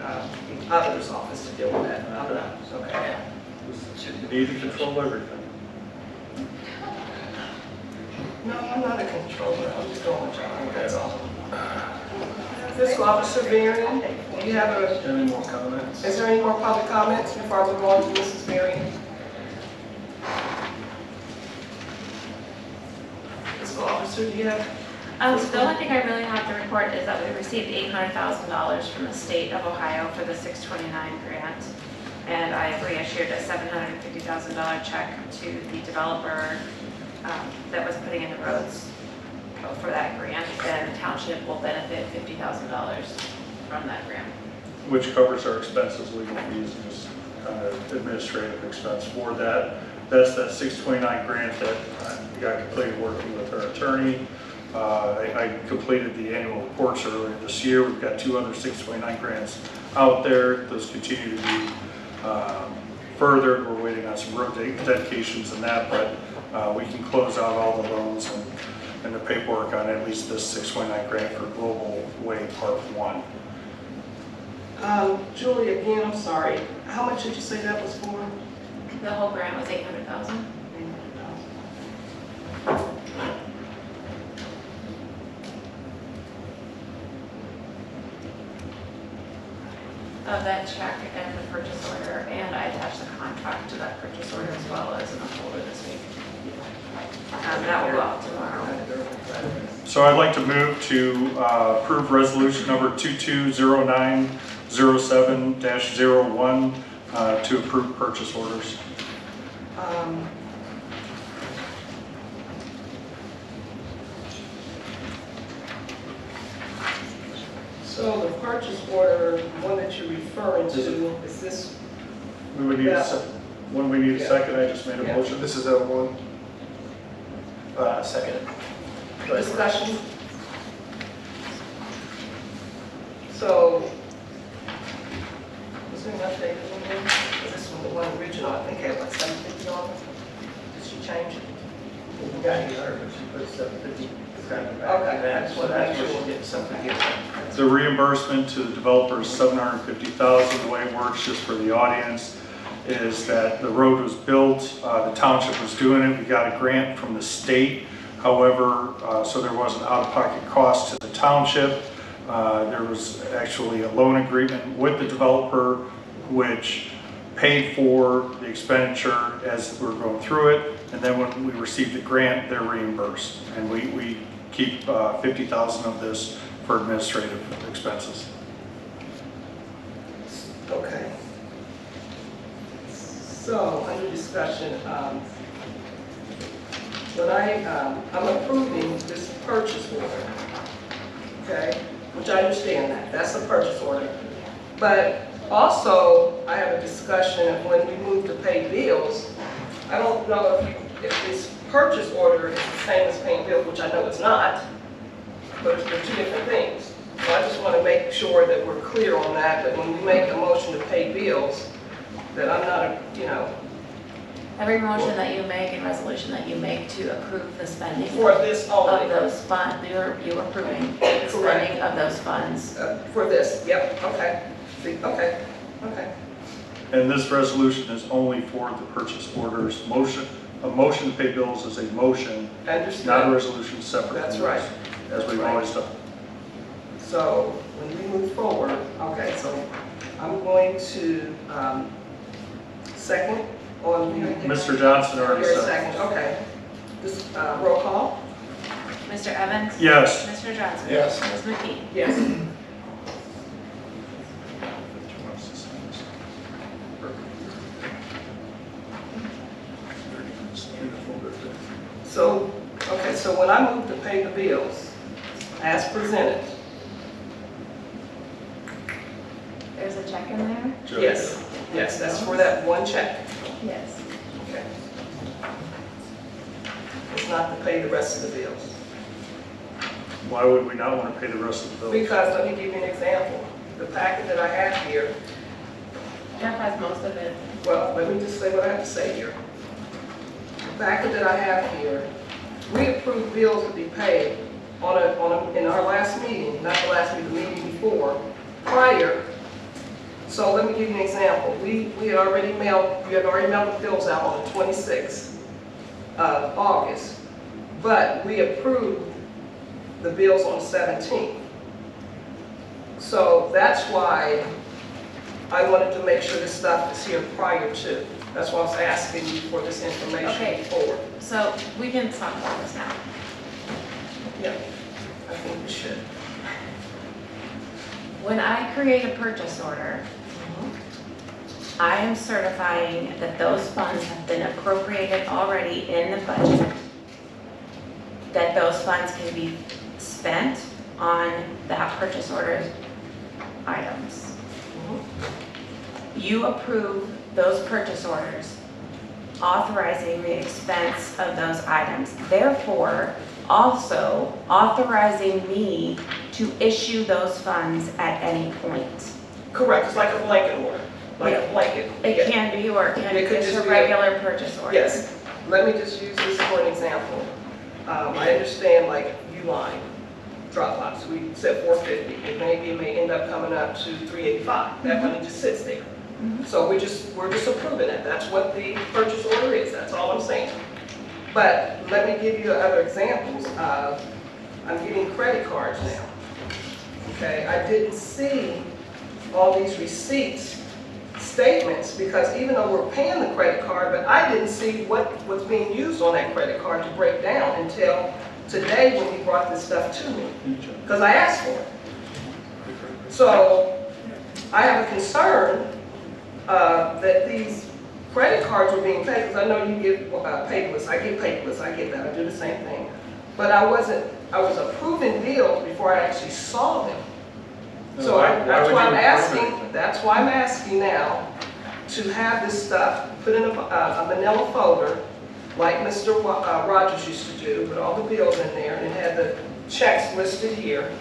auditor's office to deal with that. I'm not, okay. You need to control everything. No, I'm not a controller, I'm just going with y'all, that's all. Fiscal Officer Varian, do you have Any more comments? is there any more public comments before I move on to Mrs. Varian? Fiscal Officer, do you have? So the only thing I really have to report is that we received $800,000 from the state of Ohio for the 629 grant. And I have reissued a $750,000 check to the developer that was putting in the roads for that grant. And the township will benefit $50,000 from that grant. Which covers our expenses, legal fees, and just kind of administrative expense for that. That's that 629 grant that we got completed working with our attorney. I completed the annual reports earlier this year. We've got 2 other 629 grants out there. Those continue to be furthered. We're waiting on some road dedications and that, but we can close out all the loans and the paperwork on at least this 629 grant for Global Way Part 1. Julie, again, I'm sorry, how much did you say that was for? The whole grant was $800,000. Of that check and the purchase order, and I attached the contract to that purchase order as well as in a folder this week. That will go out tomorrow. So I'd like to move to approve resolution number 220907-01 to approve purchase orders. So the purchase order, one that you're referring to, is this? We would need when we need a second, I just made a motion. This is a one, second. Discussion? So, was there an update on there? Is this one the one original, I think had like $750? Did she change it? We got 800, but she put 750. Okay, that's what I That's where she'll get something here. The reimbursement to the developer is $750,000. The way it works, just for the audience, is that the road was built, the township was doing it, we got a grant from the state. However, so there was an out-of-pocket cost to the township. There was actually a loan agreement with the developer which paid for the expenditure as we're going through it. And then when we receive the grant, they're reimbursed. And we keep $50,000 of this for administrative expenses. Okay. So, under discussion, when I'm approving this purchase order, okay, which I understand that's a purchase order. But also, I have a discussion of when we move to pay bills, I don't know if this purchase order is the same as paying bills, which I know it's not, but they're 2 different things. So I just want to make sure that we're clear on that when we make a motion to pay bills, that I'm not, Every motion that you make and resolution that you make to approve the spending for this only. of those funds, you're approving the spending of those funds. For this, yep, okay. See, okay. And this resolution is only for the purchase orders. A motion to pay bills is a motion, not a resolution separate. That's from right. this, as we've always done. So when we move forward, okay, so I'm going to second on the... Mr. Johnson already Here, said. second, okay. This roll call? Mr. Evans? Yes. Mr. Johnson? Yes. Ms. McKee? Yes. So, okay, so when I move to pay the bills, as presented, There's a check in there? yes, yes, that's for that one check. Yes. Okay. It's not to pay the rest of the bills. Why would we not want to pay the rest of the bills? Because, let me give you an example. The packet that I have here, Jeff has most of it. well, let me just say what I have to say here. The packet that I have here, we approved bills to be paid in our last meeting, not the last meeting, the meeting before, prior. So let me give you an example. We had already mailed the bills out on the 26th of August, but we approved the bills on the 17th. So that's why I wanted to make sure this stuff is here prior to. That's why I was asking you for this information Okay. before. So we can talk about this now. Yeah, I think we should. When I create a purchase order, I am certifying that those funds have been appropriated already in the budget, that those funds can be spent on that purchase order items. You approve those purchase orders authorizing the expense of those items, therefore also authorizing me to issue those funds at any point. Correct, it's like a blanket order, like a blanket. It can be, or it can be It could just just a be regular purchase order. Yes, let me just use this for an example. I understand like Uline, Dropbox, we said 450, and maybe it may end up coming up to 385. That money just sits there. So we're just approving it. That's what the purchase order is, that's all I'm saying. But let me give you other examples. I'm getting credit cards now. Okay, I didn't see all these receipts, statements, because even though we're paying the credit card, but I didn't see what was being used on that credit card to break down until today when he brought this stuff to me, because I asked for it. So I have a concern that these credit cards were being paid, because I know you get paperless. I get paperless, I get that, I do the same thing. But I was approving bills before I actually saw them. So that's why I'm asking now to have this stuff put in a manila folder, like Mr. Rogers used to do, put all the bills in there and had the checks listed here,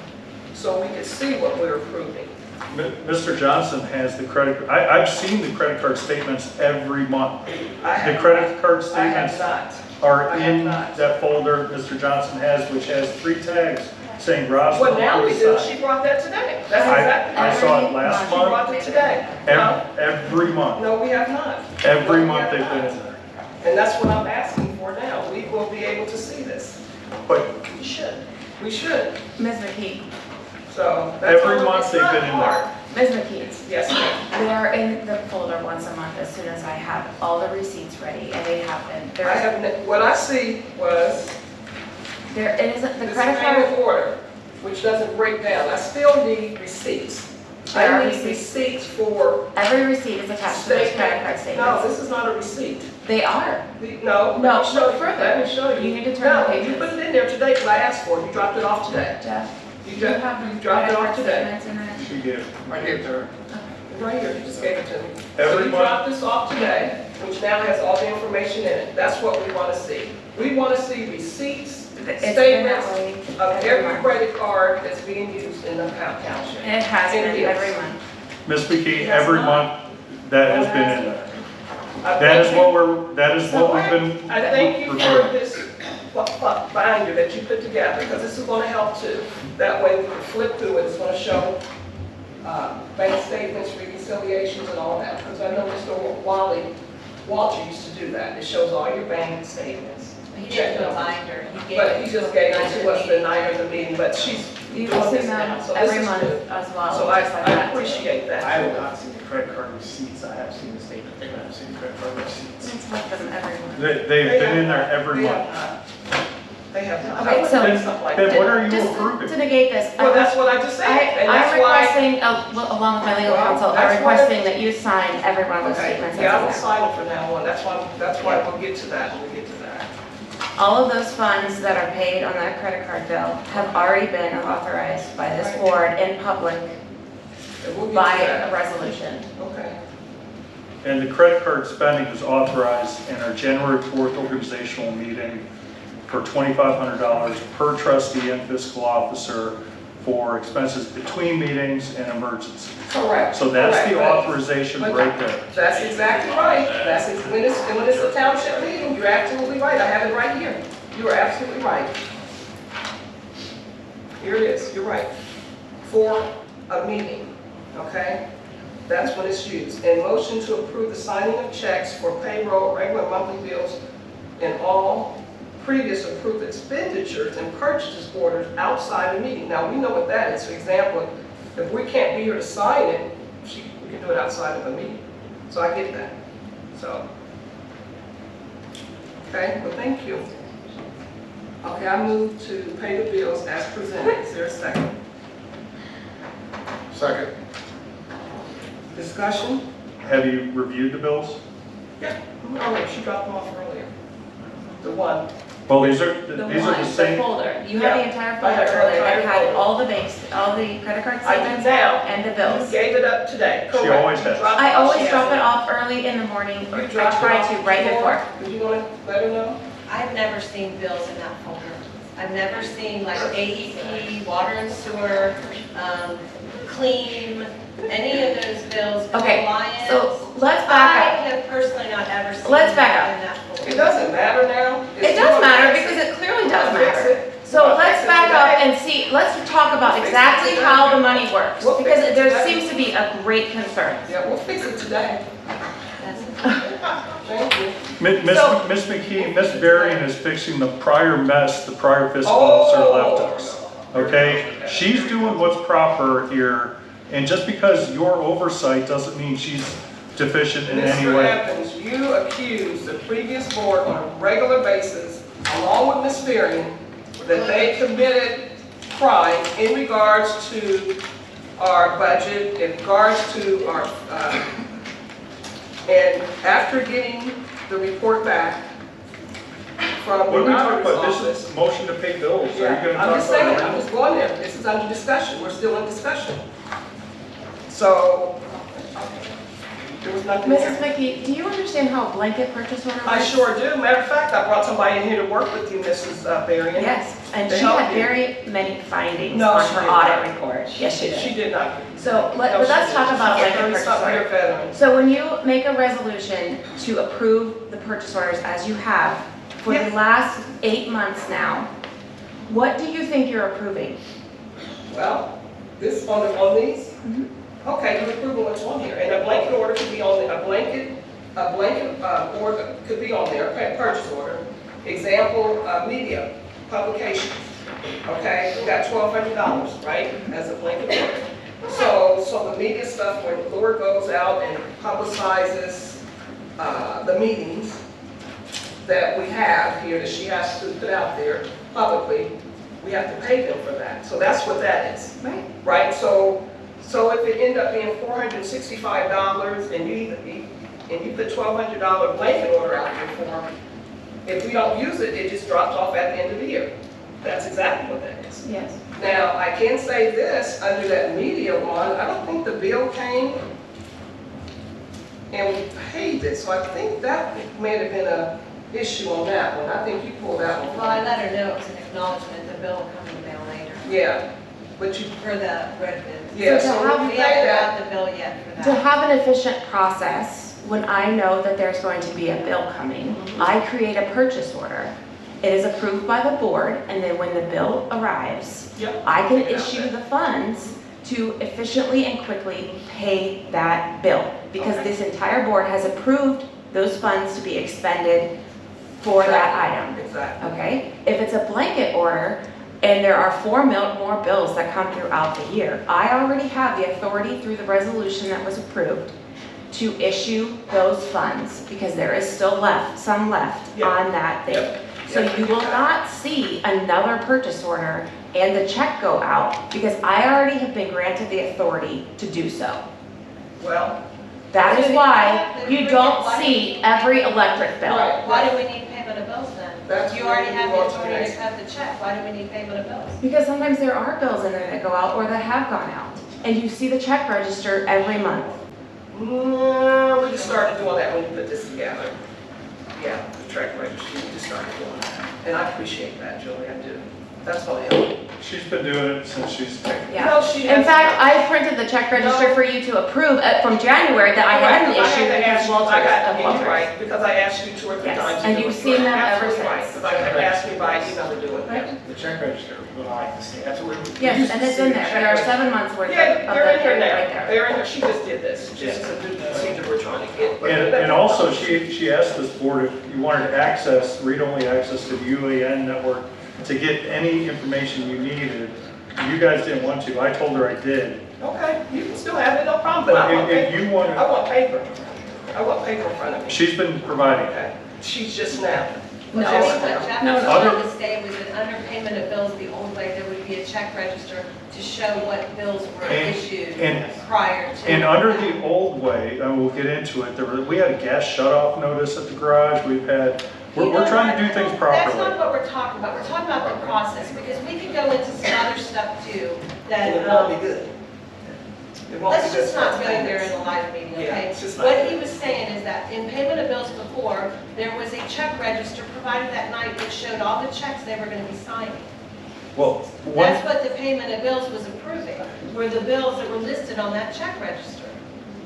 so we could see what we're approving. Mr. Johnson has the credit, I've seen the credit card statements every month. The I credit card statements not. are in that folder Mr. Johnson has, which has 3 tags saying Roswell. Well, now we do. She brought that today. That's exactly I right. saw it last She brought month, it today. every month. No, we have not. Every No, we month have they've not. been in there. And that's what I'm asking for now. We will be able to see this. But We should. We should. Ms. McKee, So that's every all- month it's they've not been in hard. there. Ms. McKee, Yes, ma'am. they are in the folder once a month as soon as I have all the receipts ready, and they have been. I have, what I see was There, it isn't, the this credit payment card, order, which doesn't break down. I still need receipts. There are I need receipts for every receipt is attached to those credit card No, statements. this is not a receipt. They are. No, No, let me show look you. further. Let me show you. You need to turn the No, you pages. put it in there today because I asked for it. You dropped it off today. Jeff, You do you have the dropped it credit off card today. statements in it? She did. I gave it to her. Right here, you just gave it to me. Every So you month. dropped this off today, which now has all the information in it. That's what we want to see. We want to see receipts, It's been that statements way of every month. credit card that's being used in the township. And it has And been bills. every month. Ms. McKee, Yes, every ma'am. month that has been in there. That is what we've been. I thank you for this binder that you put together, because this is going to help too. That way we can flip through it. It's going to show bank statements, reconciliations, and all that. Because I know Mr. Walter used to do that. It shows all your bank statements. He Check didn't do a numbers. binder. But he just gave it to us the night of the meeting, but she's You doing see this now. them So this every is month good. as well, So just like I that. appreciate that. I have not seen the credit card receipts, I have seen the statement, I have seen the credit card receipts. It's with them every month. They've been in there every They month. have not. They have not. Okay, so- Something like Then that. what are you Just approving? to negate this, Well, that's what I just said, and I'm that's why. requesting, along with my legal Well, counsel, I'm that's why- requesting that you sign every one of those Okay, statements. yeah, I will as sign it from now on, that's why we'll get to that when we get to that. all of those funds that are paid on that credit card bill have already been authorized by this board in public And we'll get by to a that. resolution. Okay. And the credit card spending was authorized in our January 4th organizational meeting for $2,500 per trustee and fiscal officer for expenses between meetings and emergencies. Correct. So that's the correct, authorization but- right there. That's exactly right. When it's a township meeting, you're absolutely right. I have it right here. You are absolutely right. Here it is, you're right. For a meeting, okay? That's when it's used. And motion to approve the signing of checks for payroll, regular monthly bills, and all previous approved expenditures and purchase orders outside the meeting. Now, we know what that is. For example, if we can't be here to sign it, we can do it outside of a meeting. So I get that. So, okay, well, thank you. Okay, I move to pay the bills as presented. Is there a second? Second. Discussion? Have you reviewed the bills? Yeah. Oh, she dropped them off earlier. The one. Well, these are The the one, same. the folder. You have the entire I folder have the earlier that entire had folder. all the banks, all the credit card I do statements now. and the You bills. gave it up today. She Correct. always You has. dropped I off. always She drop has it off early in the morning. You I dropped it try off to right before. Did you want to let her know? I've never seen bills in that folder. I've never seen like AEP, water and sewer, clean, any of those bills, Okay, compliance. so let's I back have personally not ever seen Let's back that up. in that folder. It doesn't matter now. up. It does matter because it clearly does matter. So let's back up and see, let's talk about exactly how the money works. We'll fix Because it there today. seems to be a great concern. Yeah, we'll fix it today. Thank you. Miss McKee, Miss Varian is fixing the prior mess the prior fiscal officer left us. Okay? She's doing what's proper here, and just because your oversight doesn't mean she's deficient in any Mr. way. Evans, you accused the previous board on a regular basis, along with Ms. Varian, that they committed crime in regards to our budget, in regards to our, and after getting the report back from What the are we talking auditor's about? This office. is motion to pay bills. Are you Yeah, gonna I'm talk just saying, about I'm it? just going there. This is under discussion. We're still in discussion. So, there was nothing Mrs. there. McKee, do you understand how a blanket purchase order works? I sure do. Matter of fact, I brought somebody in here to work with you, Mrs. Varian. Yes, and To she help had you. very many findings No, on she her did audit not. report. Yes, she She did. did not. So No, let's she talk didn't. about a She's blanket a purchase 30-something-year order. veteran. So when you make a resolution to approve the purchase orders as you have for the Yes. last 8 months now, what do you think you're approving? Well, this, on these? Mhm. Okay, you're approving what's on here. And a blanket order could be on, a blanket order could be on there, okay, purchase order. Example, media, publications. Okay, we got $1,200, right, as a blanket order. So the media stuff, when Laura goes out and publicizes the meetings that we have here, that she has to put out there publicly, we have to pay them for that. So that's what that is. Right. Right, so if it end up being $465 and you put $1,200 blanket order out there for them, if we don't use it, it just drops off at the end of the year. That's exactly what that is. Yes. Now, I can say this, under that media one, I don't think the bill came and we paid it, so I think that may have been a issue on that one. I think you pulled that one. Well, I let her know it was an acknowledgement, the bill will come in the mail later. Yeah, but you, For the red bins. yeah, So to so have- when We you pay haven't that, got the bill yet for To that. have an efficient process, when I know that there's going to be a bill coming, I create a purchase order. It is approved by the board, and then when the bill arrives, Yep. I can issue the funds to efficiently and quickly pay that bill. Because Okay. this entire board has approved those funds to be expended for that item. Exactly. Okay? If it's a blanket order, and there are 4 more bills that come throughout the year, I already have the authority through the resolution that was approved to issue those funds, because there is still some left Yep. on that thing. Yep. So you will not see another purchase order and the check go out because I already have been granted the authority to do so. Well, That is why you don't see every electric bill. Right. Why do we need payment of bills then? That's You already what have we the want to authority to do. cut the check, why do we need payment of bills? Because sometimes there are bills in there that go out or that have gone out. And you see the check register every month. We just started doing that when you put this together. Yeah, the track registry, we just started doing that. And I appreciate that, Julie, I do. That's gonna help. She's been doing it since she's taken. Yeah. No, she In hasn't. fact, I printed the check register for you to approve from January that I had an issue because Walter. You're right, because I asked you 2 or 3 Yes, times. to and do you've it. seen them ever Absolutely right, since. because I kept asking you by email to do it. Right. The check register, what I like to see, that's what we. Yes, and it's in there. There are 7 months worth of Yeah, they're in here right now. there. They're in here. She just did this. This is a new procedure we're trying to get. And also, she asked this board if you wanted access, read-only access to the UAN network to get any information you needed. You guys didn't want to. I told her I did. Okay, you can still have it, no problem, but But I want if paper. you want I want paper. I want paper in front of me. She's been providing that. Okay, she's just now. Well, Just Jeff, now. what Jeff No, was no. trying to say was that under payment of bills the old way, there would be a check register to show what bills were issued prior to. And under the old way, and we'll get into it, we had a gas shutoff notice at the garage. We've had, we're trying to do things That's properly. not what we're talking about. We're talking about the process, because we could go into some other stuff too, And it that, won't be good. It won't be let's good just for not us go there payments. in a live meeting, Yeah, okay? it's just not What good. he was saying is that in payment of bills before, there was a check register provided that night which showed all the checks they were gonna be signing. Well, one, That's what the payment of bills was approving, were the bills that were listed on that check register.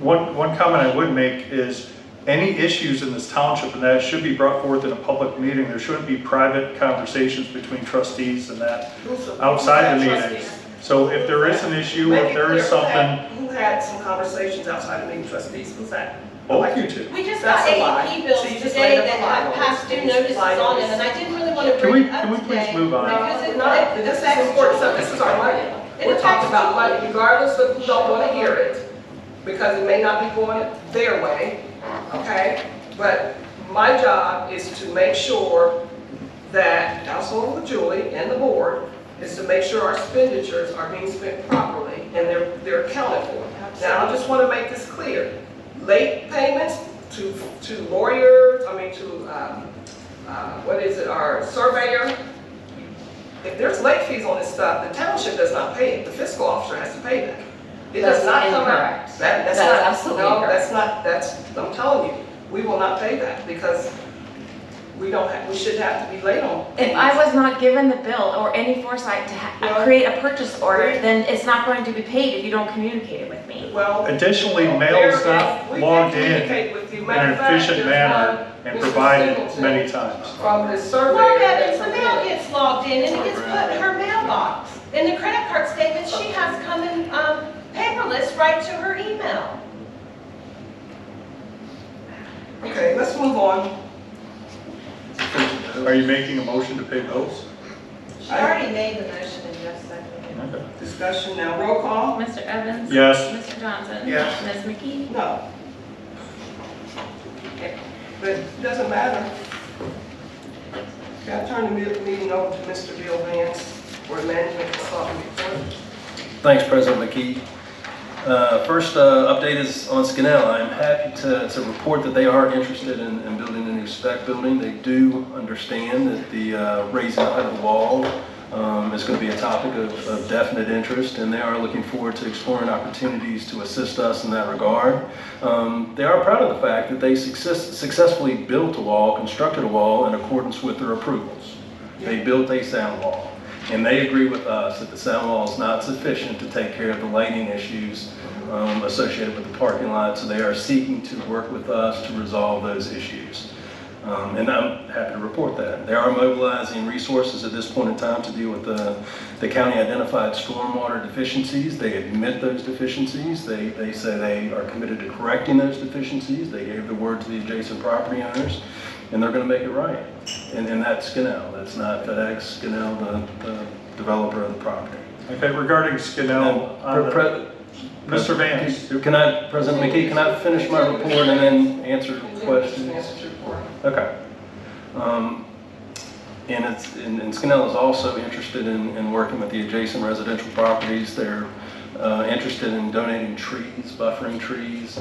one comment I would make is any issues in this township, and that should be brought forth in a public meeting. There shouldn't be private conversations between trustees and that outside the meeting. So if there is an issue, if there is something, Who had some conversations outside of meeting trustees? Who's that? both you two. We just That's got a lie. AEP bills So you just today made up that a lie have on past this. due You just notices lied on on them, this. and I didn't really want to Can we- bring it up can we please today. move on? Because it No, this is affects. important stuff, this is our money. We're talking about money, regardless of who don't want to hear it, because it may not be going their way, okay? But my job is to make sure that Councilwoman Julie and the board is to make sure our expenditures are being spent properly and they're accounted for. Now, I just want to make this clear. Late payments to lawyers, our surveyor. If there's late fees on this stuff, the township does not pay it. The fiscal officer has to pay that. It does not come out. Incorrect. That's That's not, absolutely no, incorrect. I'm telling you, we will not pay that because we shouldn't have to be late on. If I was not given the bill or any foresight to Well, create a purchase order, then it's not going to be paid if you don't communicate it with me. Well. Additionally, mail is not we logged can in communicate with you. in Matter an of fact, efficient there's manner one, and Mr. provided Singleton, many times. From the surveyor. Mark that's Evans, the from mail him. gets logged in and it gets put in her mailbox. And the credit card statement she has come in paperless right to her email. Okay, let's move on. Are you making a motion to pay bills? She already made the motion and Jeff seconded it. Okay. Discussion now, roll call? Mr. Evans? Yes. Mr. Johnson? Yes. Ms. McKee? No. But it doesn't matter. Okay, I turn the meeting over to Mr. Bill Vance for the management consultant report. Thanks, President McKee. First update is on Scannell. I'm happy to report that they are interested in building a new spec building. They do understand that the raising the height of the wall is going to be a topic of definite interest, and they are looking forward to exploring opportunities to assist us in that regard. They are proud of the fact that they successfully built a wall, constructed a wall in accordance with their approvals. They built a sound wall. And they agree with us that the sound wall is not sufficient to take care of the lighting issues associated with the parking lot, so they are seeking to work with us to resolve those issues. And I'm happy to report that. They are mobilizing resources at this point in time to deal with the county identified stormwater deficiencies. They admit those deficiencies. They say they are committed to correcting those deficiencies. They gave the word to the adjacent property owners, and they're going to make it right. And that's Scannell. That's not FedEx. Scannell, the developer of the property. Okay, regarding Scannell, Mr. Vance. President McKee, can I finish my report and then answer questions? Okay. And Scannell is also interested in working with the adjacent residential properties. They're interested in donating trees, buffering trees,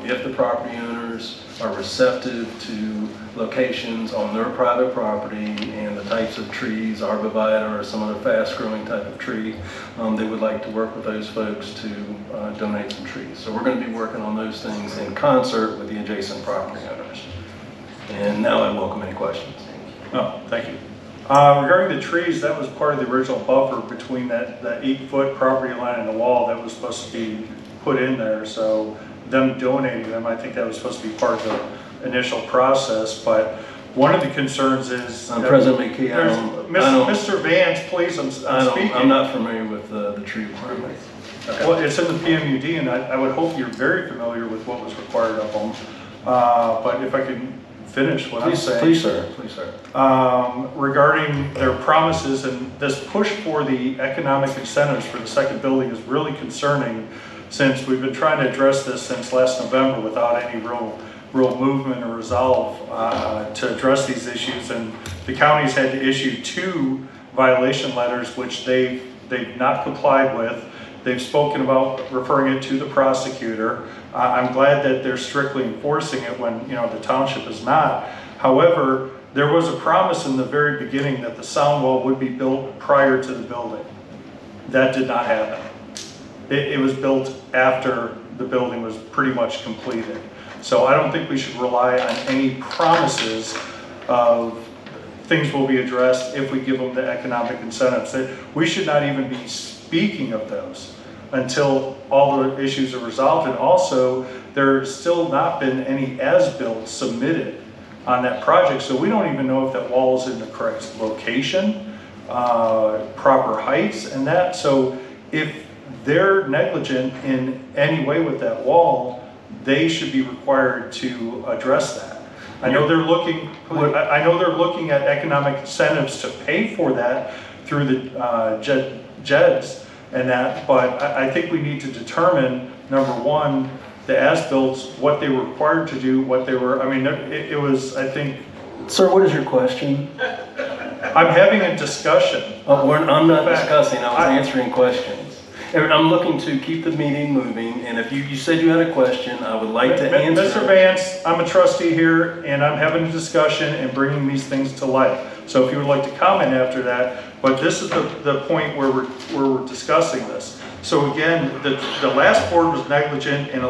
if the property owners are receptive to locations on their private property and the types of trees, arborvitae or some other fast-growing type of tree, they would like to work with those folks to donate some trees. So we're going to be working on those things in concert with the adjacent property owners. And now I welcome any questions. Oh, thank you. Regarding the trees, that was part of the original buffer between that 8-foot property line and the wall that was supposed to be put in there. So them donating them, I think that was supposed to be part of the initial process. But one of the concerns is President McKee, Mr. Vance, please, I'm speaking. I'm not familiar with the tree requirements. Okay. Well, it's in the PMUD, and I would hope you're very familiar with what was required of them. But if I can finish what I'm saying. Please, sir. Please, sir. Regarding their promises and this push for the economic incentives for the second building is really concerning, since we've been trying to address this since last November without any real movement or resolve to address these issues. And the county's had to issue 2 violation letters, which they've not complied with. They've spoken about referring it to the prosecutor. I'm glad that they're strictly enforcing it when, the township is not. However, there was a promise in the very beginning that the sound wall would be built prior to the building. That did not happen. It was built after the building was pretty much completed. So I don't think we should rely on any promises of things will be addressed if we give them the economic incentives. We should not even be speaking of those until all the issues are resolved. And also, there's still not been any as-built submitted on that project, so we don't even know if that wall is in the correct location, proper heights, and that. So if they're negligent in any way with that wall, they should be required to address that. I know they're looking. I know they're looking at economic incentives to pay for that through the JEDZ and that, but I think we need to determine, number one, the as-builts, what they were required to do, what they were, it was, I think. Sir, what is your question? I'm having a discussion. I'm not discussing, I was answering questions. I'm looking to keep the meeting moving, and if you said you had a question, I would like to answer. Mr. Vance, I'm a trustee here, and I'm having a discussion and bringing these things to light. So if you would like to comment after that, but this is the point where we're discussing this. So again, the last board was negligent in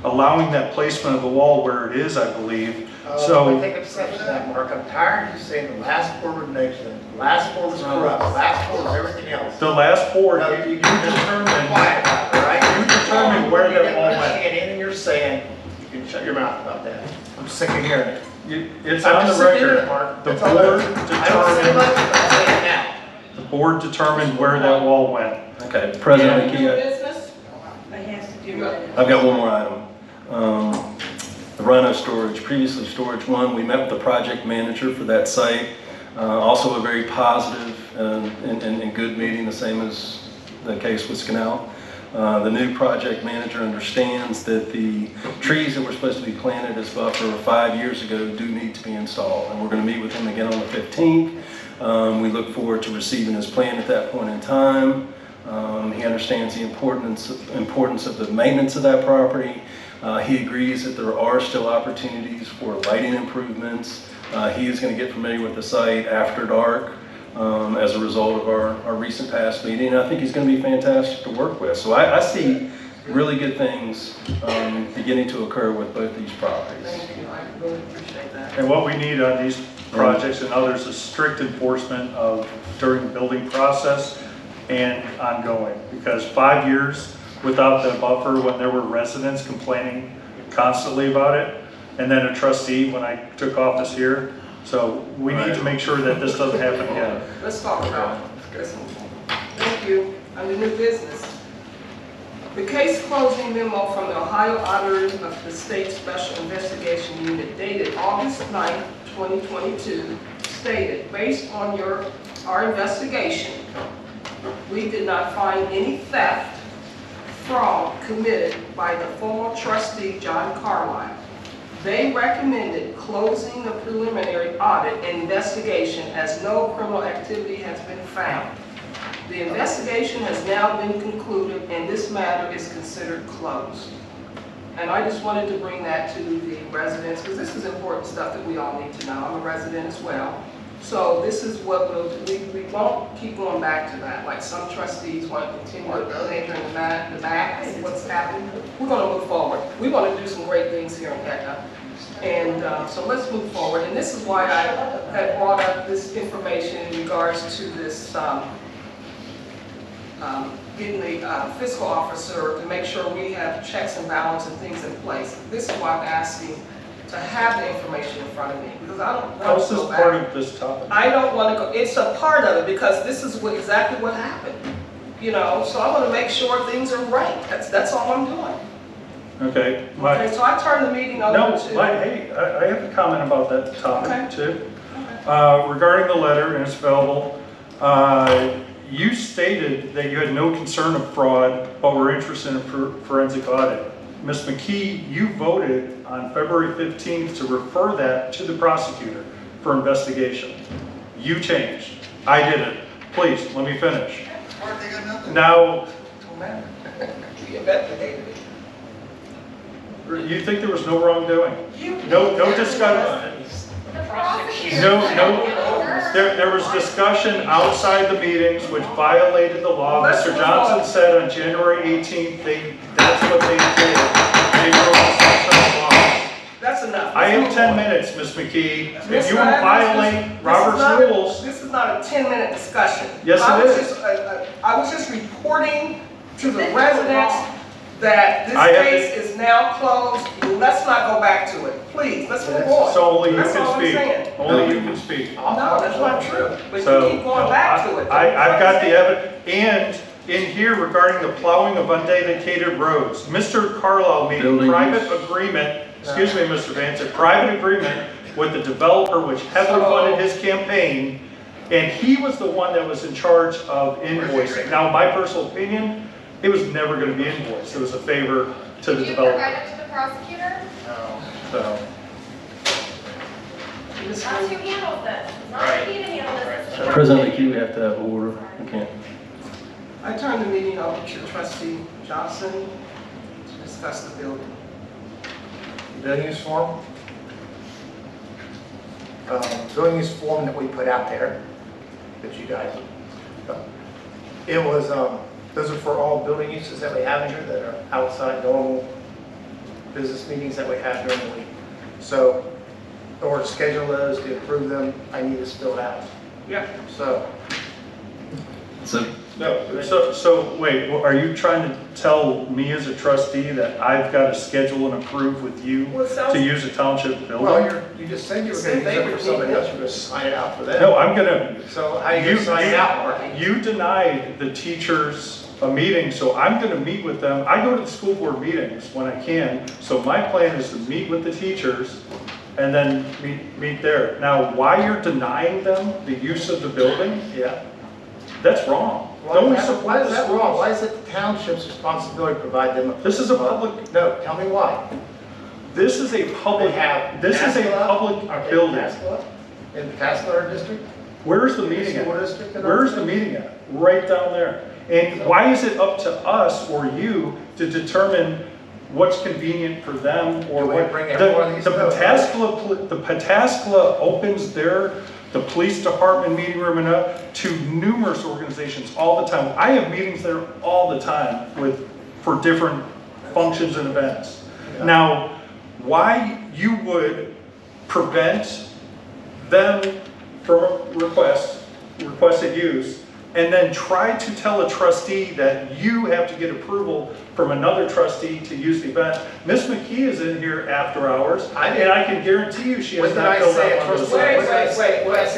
allowing that placement of the wall where it is, I believe. So I take exception to that, Mark. I'm tired of you saying the last board was negligent, the last board was corrupt, the last board was everything else. The last board, you determined, quiet about it, right? You determined where that wall went. Anything you're saying, you can shut your mouth about that. I'm sick of hearing it. It's on the record. The board determined. The board determined where that wall went. Okay, President McKee. I've got one more item. The Rhino storage, previously storage 1, we met with the project manager for that site. Also a very positive and good meeting, the same as the case with Scannell. The new project manager understands that the trees that were supposed to be planted as buffer 5 years ago do need to be installed. And we're going to meet with him again on the 15th. We look forward to receiving his plan at that point in time. He understands the importance of the maintenance of that property. He agrees that there are still opportunities for lighting improvements. He is going to get familiar with the site after dark as a result of our recent past meeting. I think he's going to be fantastic to work with. So I see really good things beginning to occur with both these properties. Thank you, I really appreciate that. And what we need on these projects and others is strict enforcement of during the building process and ongoing, because 5 years without the buffer when there were residents complaining constantly about it, and then a trustee when I took office here. So we need to make sure that this doesn't happen again. Let's talk about this. Thank you. Under new business. The case closing memo from the Ohio Auditor of the State Special Investigation Unit dated August 9, 2022 stated, based on our investigation, we did not find any theft, fraud committed by the former trustee John Carlisle. They recommended closing the preliminary audit and investigation as no criminal activity has been found. The investigation has now been concluded and this matter is considered closed. And I just wanted to bring that to the residents because this is important stuff that we all need to know. I'm a resident as well. So this is what we'll do. We won't keep going back to that. Like some trustees want to continue to major in the back and what's happening. We're going to move forward. We want to do some great things here in Etna. And so let's move forward. And this is why I had brought up this information in regards to this getting the fiscal officer to make sure we have checks and balances and things in place. This is why I'm asking to have the information in front of me, because I don't want to go back. How's this part of this topic? I don't want to go, it's a part of it, because this is exactly what happened. You know, so I want to make sure things are right. That's all I'm doing. Okay. Okay, so I turn the meeting over to... Hey, I have a comment about that topic Okay. too. Okay. Regarding the letter, and it's available, you stated that you had no concern of fraud, but were interested in forensic audit. Ms. McKee, you voted on February 15th to refer that to the prosecutor for investigation. You changed. I didn't. Please, let me finish. Now, We investigated it. you think there was no wrongdoing? No discussion. There was discussion outside the meetings which violated the law. Mr. Johnson said on January 18th, that's what they did. They broke the sunshine law. That's enough. I have 10 minutes, Ms. McKee. If you violate Robert's rules. This is not a 10-minute discussion. Yes, it is. I was just reporting to the residents that this case is now closed. Let's not go back to it. Please, let's move on. So only you That's all I'm can saying. speak. Only you can speak. No, that's not true. But So, you keep going back to it. I've got the evidence, and in here regarding the plowing of undedicated roads, Mr. Carlisle made a private agreement, excuse me, Mr. Vance, a private agreement with the developer which heavily funded his campaign, and he was the one that was in charge of invoicing. Now, my personal opinion, it was never going to be invoiced. It was a favor to the developer. Did you provide it to the prosecutor? So. That's who handles this. It's not me to handle this. It's the President McKee, we have to have order. We can't. I turn the meeting over to Trustee Johnson to discuss the building. Building use form. Building use form that we put out there, that you guys, it was, those are for all building uses that we have in here that are outside normal business meetings that we have during the week. So, in order to schedule those, to approve them, I need this filled out. Yeah. So, So wait, are you trying to tell me as a trustee that I've got to schedule and approve with you to use a township building? well, you just said you were going to use it for somebody else, you were going to sign it out for them. No, I'm gonna. So how you sign it out, Mark? You denied the teachers a meeting, so I'm gonna meet with them. I go to the school board meetings when I can, so my plan is to meet with the teachers and then meet there. Now, why you're denying them the use of the building? Yeah. That's wrong. Why Don't we is support the that wrong? schools? Why is it the township's responsibility to provide them? This is a public, No, tell me why. this is a public, this is a public building. In the Pasco district? Where's the meeting School at? district and Where's the everything? meeting at? Right down there. And why is it up to us or you to determine what's convenient for them or Do we what? bring every one of these The bills? Pataskla opens the police department meeting room and up to numerous organizations all the time. I have meetings there all the time for different functions and events. Yeah. Now, why you would prevent them from requested use, and then try to tell a trustee that you have to get approval from another trustee to use the event. Ms. McKee is in here after hours, and I can guarantee you she has When did not I filled say out a one of those. trustee? Wait, When did I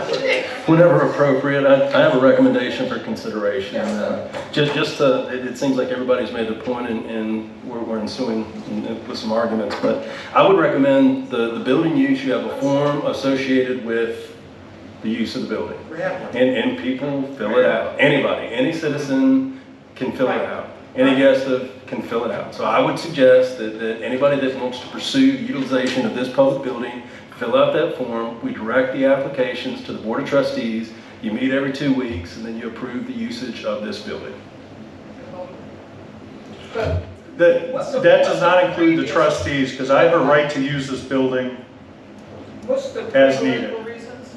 say Whenever appropriate, I have a recommendation for consideration. It seems like everybody's made the point and we're ensuing with some arguments, but I would recommend the building use, you have a form associated with the use of the building. And people fill it out. Anybody, any citizen can fill it out. Any guest of can fill it out. So I would suggest that anybody that wants to pursue utilization of this public building, fill out that form. We direct the applications to the Board of Trustees. You meet every 2 weeks, and then you approve the usage of this building. But That does not include the trustees, because I have a right to use this building what's the as political needed. reasons?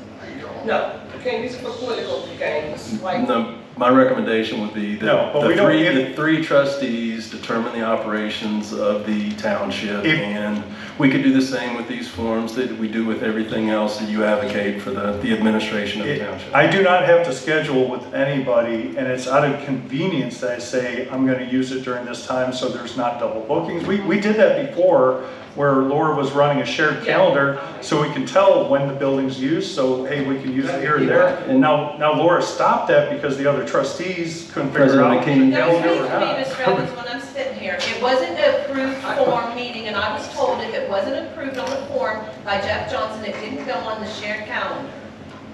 No, you can't use it for political gains, like. No, my recommendation would be No, that but we don't give- the three trustees determine the operations of the township, If- and we could do the same with these forms that we do with everything else that you advocate for the administration of the township. I do not have to schedule with anybody, and it's out of convenience that I say I'm going to use it during this time so there's not double bookings. We did that before, where Laura was running a shared calendar so we can tell when the building's used, so hey, we can use it here and there. And now Laura stopped that because the other trustees couldn't figure President out. McKean. Don't calendar speak or to me, not. Mr. Evans, when I'm sitting here. It wasn't an approved form meeting, and I was told if it wasn't approved on the form by Jeff Johnson, it didn't go on the shared calendar.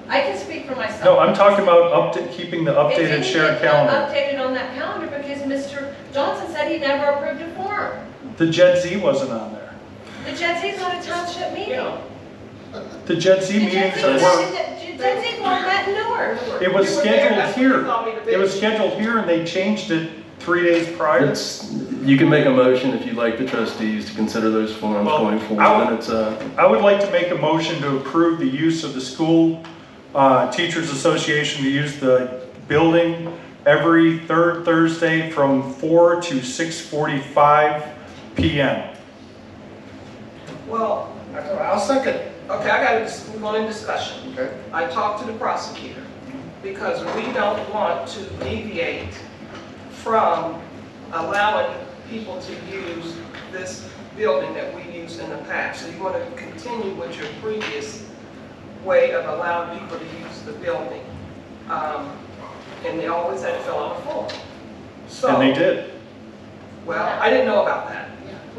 I can speak for myself. No, I'm talking about keeping the updated shared calendar. It didn't get updated on that calendar because Mr. Johnson said he never approved a form. The JEDZ wasn't on there. The JEDZ is not a township meeting. The JEDZ meetings were, JEDZ wasn't that Newark. it was You were there, scheduled that's what you here. told me to be. It was scheduled here and they changed it 3 days prior. You can make a motion if you'd like the trustees to consider those forms Well, going forward. I would- Then it's I would like to make a motion to approve the use of the School Teachers Association to use the building every third Thursday from 4 to 6:45 p.m. Well, I'll second. okay, I gotta move on in discussion. Okay. I talked to the prosecutor because we don't want to deviate from allowing people to use this building that we used in the past. So you want to continue with your previous way of allowing people to use the building. And they always had to fill out a form. So, And they did. well, I didn't know about that.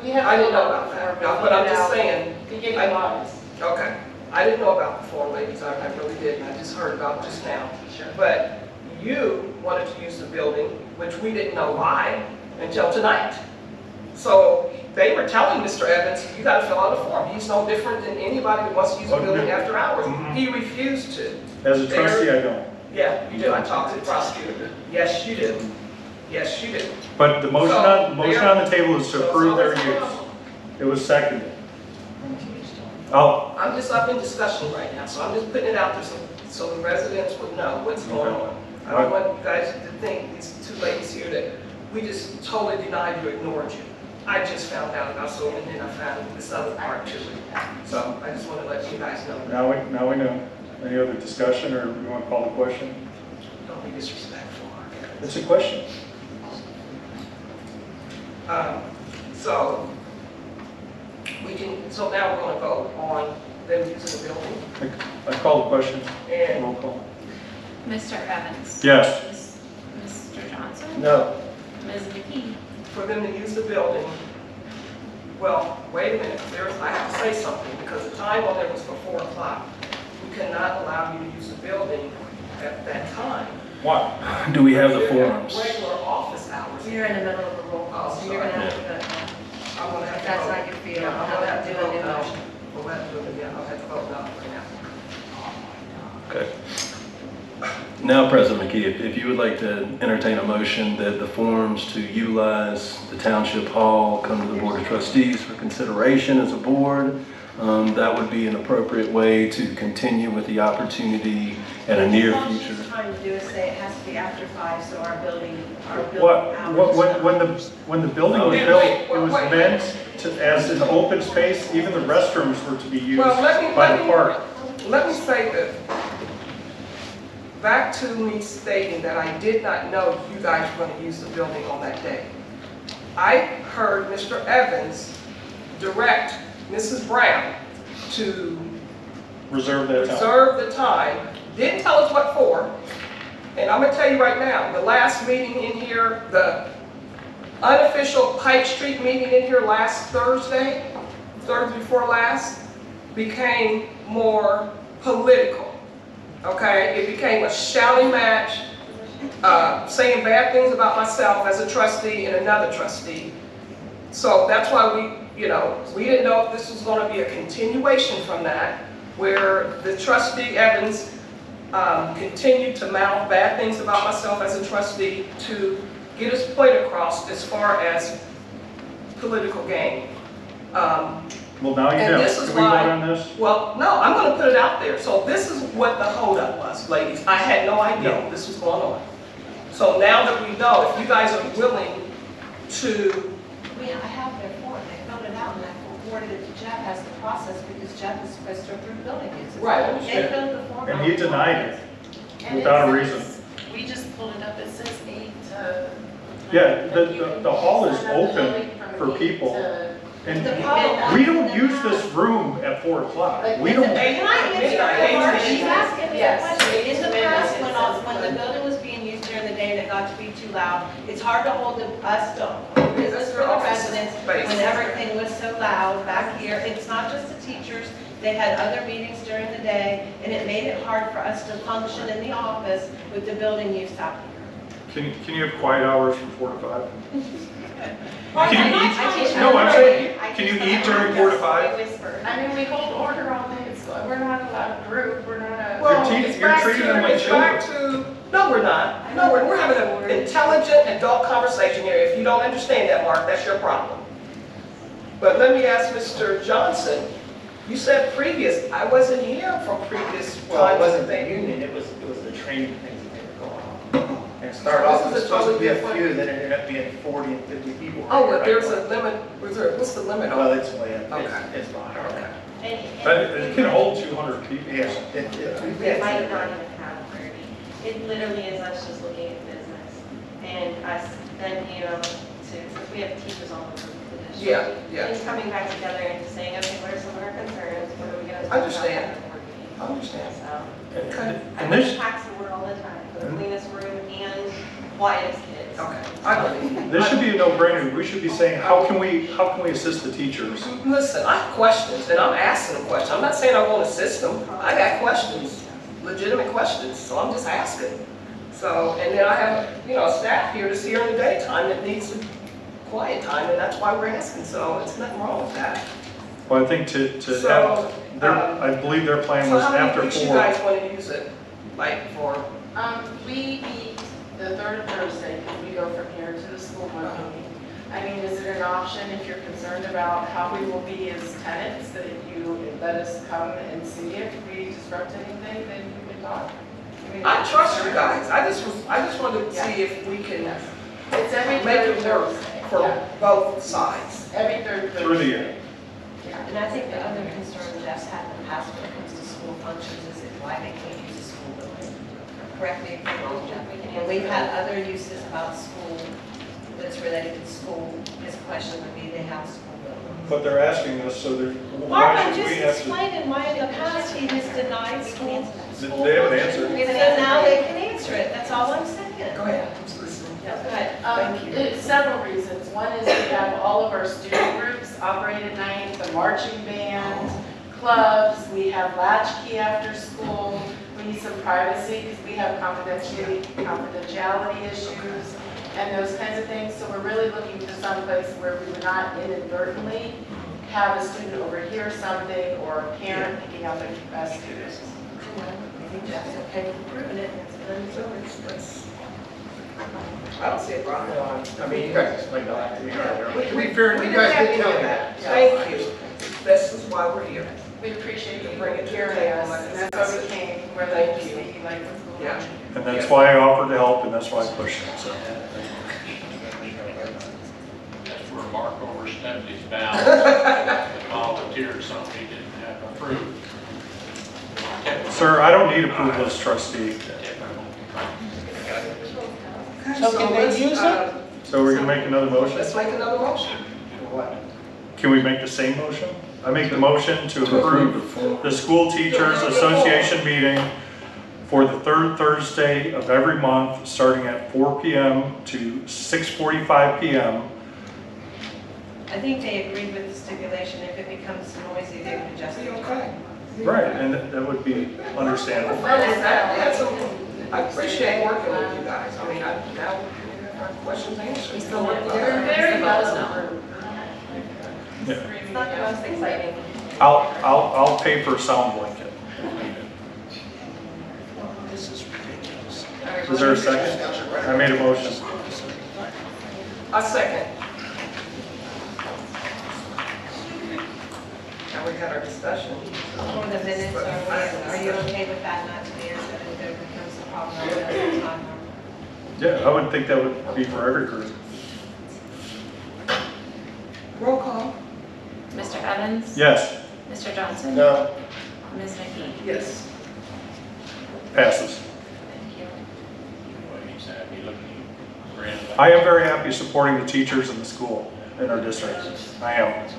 We have I didn't know filled out about the that. form, No, but I'm filled just out saying, To give you I- lies. okay. I didn't know about the form, ladies, I really didn't, I just heard about it just now. But you wanted to use the building, which we didn't know why until tonight. So they were telling Mr. Evans, you gotta fill out a form. He's no different than anybody who wants to use the building after hours. Mhm. He refused to. As a trustee, I don't. Yeah, you did, I talked to the prosecutor. Yes, you did. Yes, you did. But the motion on the table is to So approve their it's use. a problem. It was seconded. Oh, I'm just up in discussion right now, so I'm just putting it out there so the residents would know what's going on. I don't want you guys to think, these two ladies here, that we just totally denied you, ignored you. I just found out about so, and then I found this other part too. So I just want to let you guys know. now we know. Any other discussion, or you want to call the question? Don't be disrespectful. It's a question. So so now we're going to vote on them using the building. I call the question. And Roll call. Mr. Evans? Yes. Mr. Johnson? No. Ms. McKee? for them to use the building, well, wait a minute, I have to say something, because the time on there was for 4 o'clock. We cannot allow you to use the building at that time. Why? Do we have the They're forms? Regular office hours. You're in the middle of a roll call, so you're gonna have to vote now. I'm gonna have to That's vote. not your field. Yeah, I'm How gonna about have to doing vote a no. motion? We'll have to do it, yeah, I'll have to vote no right now. Okay. Now, President McKee, if you would like to entertain a motion that the forms to utilize the Township Hall come to the Board of Trustees for consideration as a board, that would be an appropriate way to continue with the opportunity at a near All future. she's trying to do is say it has to be after 5, so our building hours. When the building was built, it was meant to, as an open space, even the restrooms were to be used Well, by the park. let me say this. Back to me stating that I did not know you guys were going to use the building on that day. I heard Mr. Evans direct Mrs. Brown to Reserve that time. reserve the time, didn't tell us what for, and I'm gonna tell you right now, the last meeting in here, the unofficial Pike Street meeting in here last Thursday before last, became more political, okay? It became a shouting match, saying bad things about myself as a trustee and another trustee. So that's why we didn't know if this was going to be a continuation from that, where the trustee Evans continued to mouth bad things about myself as a trustee to get his point across as far as political gain. Well, now you And know. this is Can we vote why- on this? Well, no, I'm going to put it out there. So this is what the holdup was, ladies. I had no idea this was going on. So now that we know, if you guys are willing to, I have their form, they filled it out, and I forwarded it to Jeff as the process, because Jeff is supposed to approve building uses. Right. They filled the form out. And he denied it And without a it reason. says- We just pulled it up, it says 8 to. Yeah, like, you the can hall is sign up open building from for 8 people. to- And The problem- we don't use this room at 4 o'clock. We don't. Can I answer her? She's asking me a Yes. question. In the past, Minutes. when the building was being used during the day and it got to be too loud, it's hard to hold us to business for the residents when everything was so loud back here. It's not just the teachers. They had other meetings during the day, and it made it hard for us to function in the office with the building use out here. Can you have quiet hours from 4 to 5? Well, Can you I eat? teach No, I'm them. saying, I can teach you them eat during how 4 to to 5? whisper. I mean, we hold order all day, so we're not allowed a group, we're not a. well, You're it's back treating them like it's back to, no, we're not. No, we're having an intelligent adult conversation here. If you don't understand that, Mark, that's your problem. But let me ask Mr. Johnson, you said previous, I wasn't here from previous times. Well, it wasn't that the they- union, it was the training things that they were going on. And it started off, it was supposed to be a few, then it ended up being 40 and 50 people. Oh, but there's a limit, what's the limit on Well, it? it's way up, Okay. it's behind. Okay. But it can hold 200 people. Yeah, It might not even have 30. It literally is us just looking at business and us then, because we have teachers all over the district. Yeah, yeah. And coming back together and just saying, okay, what are some of our concerns? What are we going to I understand. I understand. So, Okay. I And wish this, packs the word all the time for the cleanest room and quietest kids. Okay, I believe. this should be a no-brainer. We should be saying, how can we assist the teachers? Listen, I have questions, and I'm asking them questions. I'm not saying I won't assist them. I got questions, legitimate questions, so I'm just asking. So, and then I have, staff here that's here in the daytime that needs some quiet time, and that's why we're asking, so it's nothing wrong with that. Well, I think to So, have, I believe their plan So was how many after weeks you 4. guys want to use it, like, for? We meet the third Thursday, because we go from here to the school board meeting. I mean, is it an option if you're concerned about how we will be as tenants, that you let us come and see if we disrupt anything, then we can talk? mean, I trust you guys. I just wanted to see if we can It's every make third it work Thursday. for Yeah. both sides. Every third Thursday. Through the year. And I think the other concern Jeff's had in the past when it comes to school functions is why they can't use a school building. Correct me if I'm wrong, Jeff. When we've had other uses about school that's related to school, his question would be, they have a school building. But they're asking us, so they're, Mark, why I'm should just we have to? explaining why in the past he has denied school. They have an answer. So now they can answer it, that's all I'm saying. Go ahead, I'm just listening. Yeah, go ahead. Thank you. It's several reasons. One is we have all of our student groups operate at night, the marching band, clubs, we have latchkey after school. We need some privacy because we have confidentiality issues and those kinds of things. So we're really looking for some place where we would not inadvertently have a student overhear something or a parent picking up a student. I think Jeff's okay with approving it, and it's I don't see a problem. I mean, you guys explained all that to me earlier. We- To be fair, we you didn't guys have did any tell of me that. that. Thank you. This is why we're here. We appreciate you Bring it to the hearing table, us, like and I that's why we said. came, where Thank they just you. see like what's going Yeah. on. And that's why I offered to help, and that's why I pushed it, so. That's where Mark overstepped his bounds, volunteered something he didn't have approved. Sir, I don't need approval as trustee. So can they use it? So we're gonna make another motion? Let's make another motion. What? Can we make the same motion? I make the motion to approve the School Teachers Association meeting for the third Thursday of every month, starting at 4 p.m. to 6:45 p.m. I think they agreed with the stipulation, if it becomes noisy, they would adjust it. Okay. Right, and that would be understandable. That, I appreciate working with you guys. I mean, now our questions answered. Very well. Yeah. It's not the most exciting. I'll pay for a sound blanket. This is ridiculous. Is there a second? I made a motion. A second. Now we had our discussion. For the minutes, are you okay with that, not to be as if there becomes a problem at the time? Yeah, I would think that would be for every group. Roll call. Mr. Evans? Yes, Mr. Johnson? No. Ms. McKee? Yes. passes. Thank you. Well, he's happy looking grand. I am very happy supporting the teachers in the school, in our district. I am.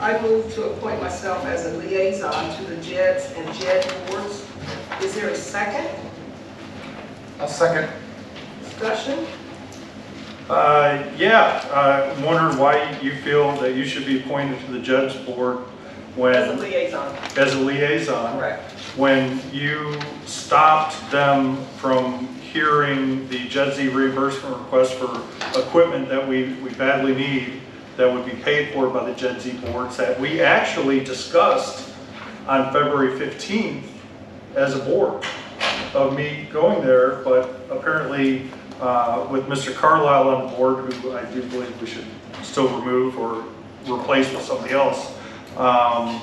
I move to appoint myself as a liaison to the JEDZ and JEDD boards. Is there a second? I'll second. Discussion? I wondered why you feel that you should be appointed to the judge board As a when, liaison. as a liaison, Correct. when you stopped them from hearing the JEDZ reimbursement request for equipment that we badly need, that would be paid for by the JEDZ boards, that we actually discussed on February 15th as a board of me going there, but apparently with Mr. Carlisle on the board, who I do believe we should still remove or replace with somebody else, why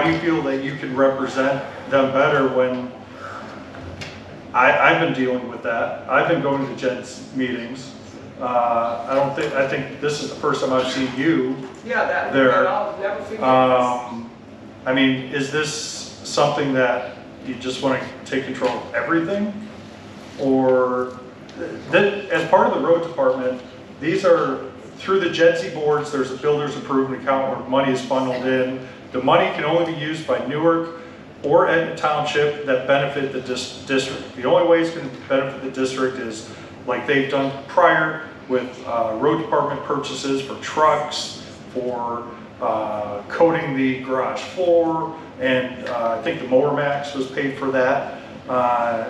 do you feel that you can represent them better when I've been dealing with that? I've been going to JED's meetings. I think this is the first time I've seen you Yeah, there. I'll never forget this. I mean, is this something that you just want to take control of everything? Or that, as part of the road department, these are through the JEDZ boards, there's a builder's improvement account where money is funneled in. The money can only be used by Newark or Etna Township that benefit the district. The only way it's going to benefit the district is like they've done prior with road department purchases for trucks, for coating the garage floor, and I think the mower max was paid for that.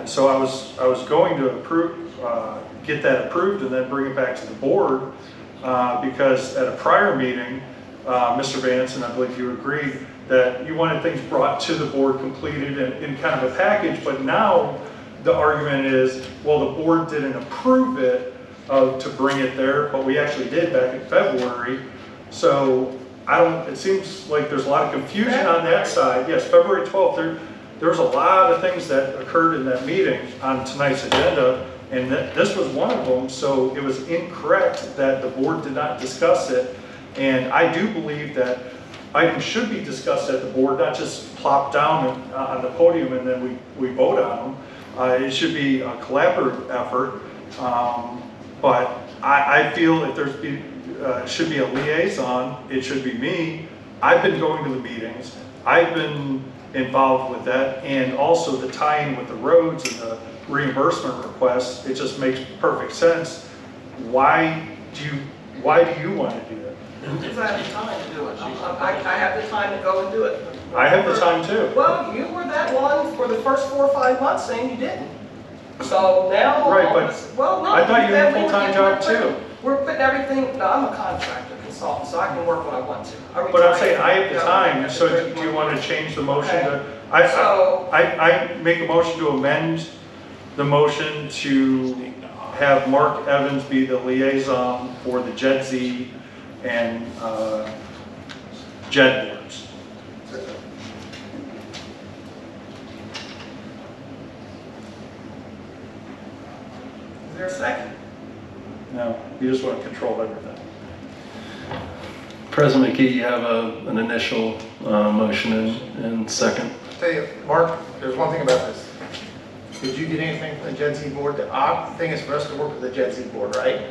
So I was going to get that approved and then bring it back to the board because at a prior meeting, Mr. Vance, and I believe you agreed that you wanted things brought to the board completed in kind of a package, but now the argument is, well, the board didn't approve it to bring it there, but we actually did back in February. So it seems like there's a lot of confusion on that side. Yes, February 12th, there's a lot of things that occurred in that meeting on tonight's agenda, and this was one of them, so it was incorrect that the board did not discuss it. And I do believe that items should be discussed at the board, not just plopped down on the podium and then we vote on them. It should be a collaborative effort, but I feel if should be a liaison, it should be me. I've been going to the meetings, I've been involved with that, and also the tie-in with the roads and the reimbursement requests. It just makes perfect sense. Why do you want to do that? Because I have the time to do it. I have the time to go and do it. I have the time too. Well, you were that one for the first 4 or 5 months saying you didn't. So now, Right, but well, no, I thought you had a we were full-time getting- job too. We're putting everything, no, I'm a contractor consultant, so I can work when I want to. But I'm saying I have the time, so do you want to change the motion to? I make a motion to amend the motion to have Mark Evans be the liaison for the JEDZ and JED boards. Is there a second? No, you just want to control everything. President McKee, you have an initial motion and second. Tell you, Mark, there's one thing about this. Did you get anything from the JEDZ board? The odd thing is for us to work with the JEDZ board, right?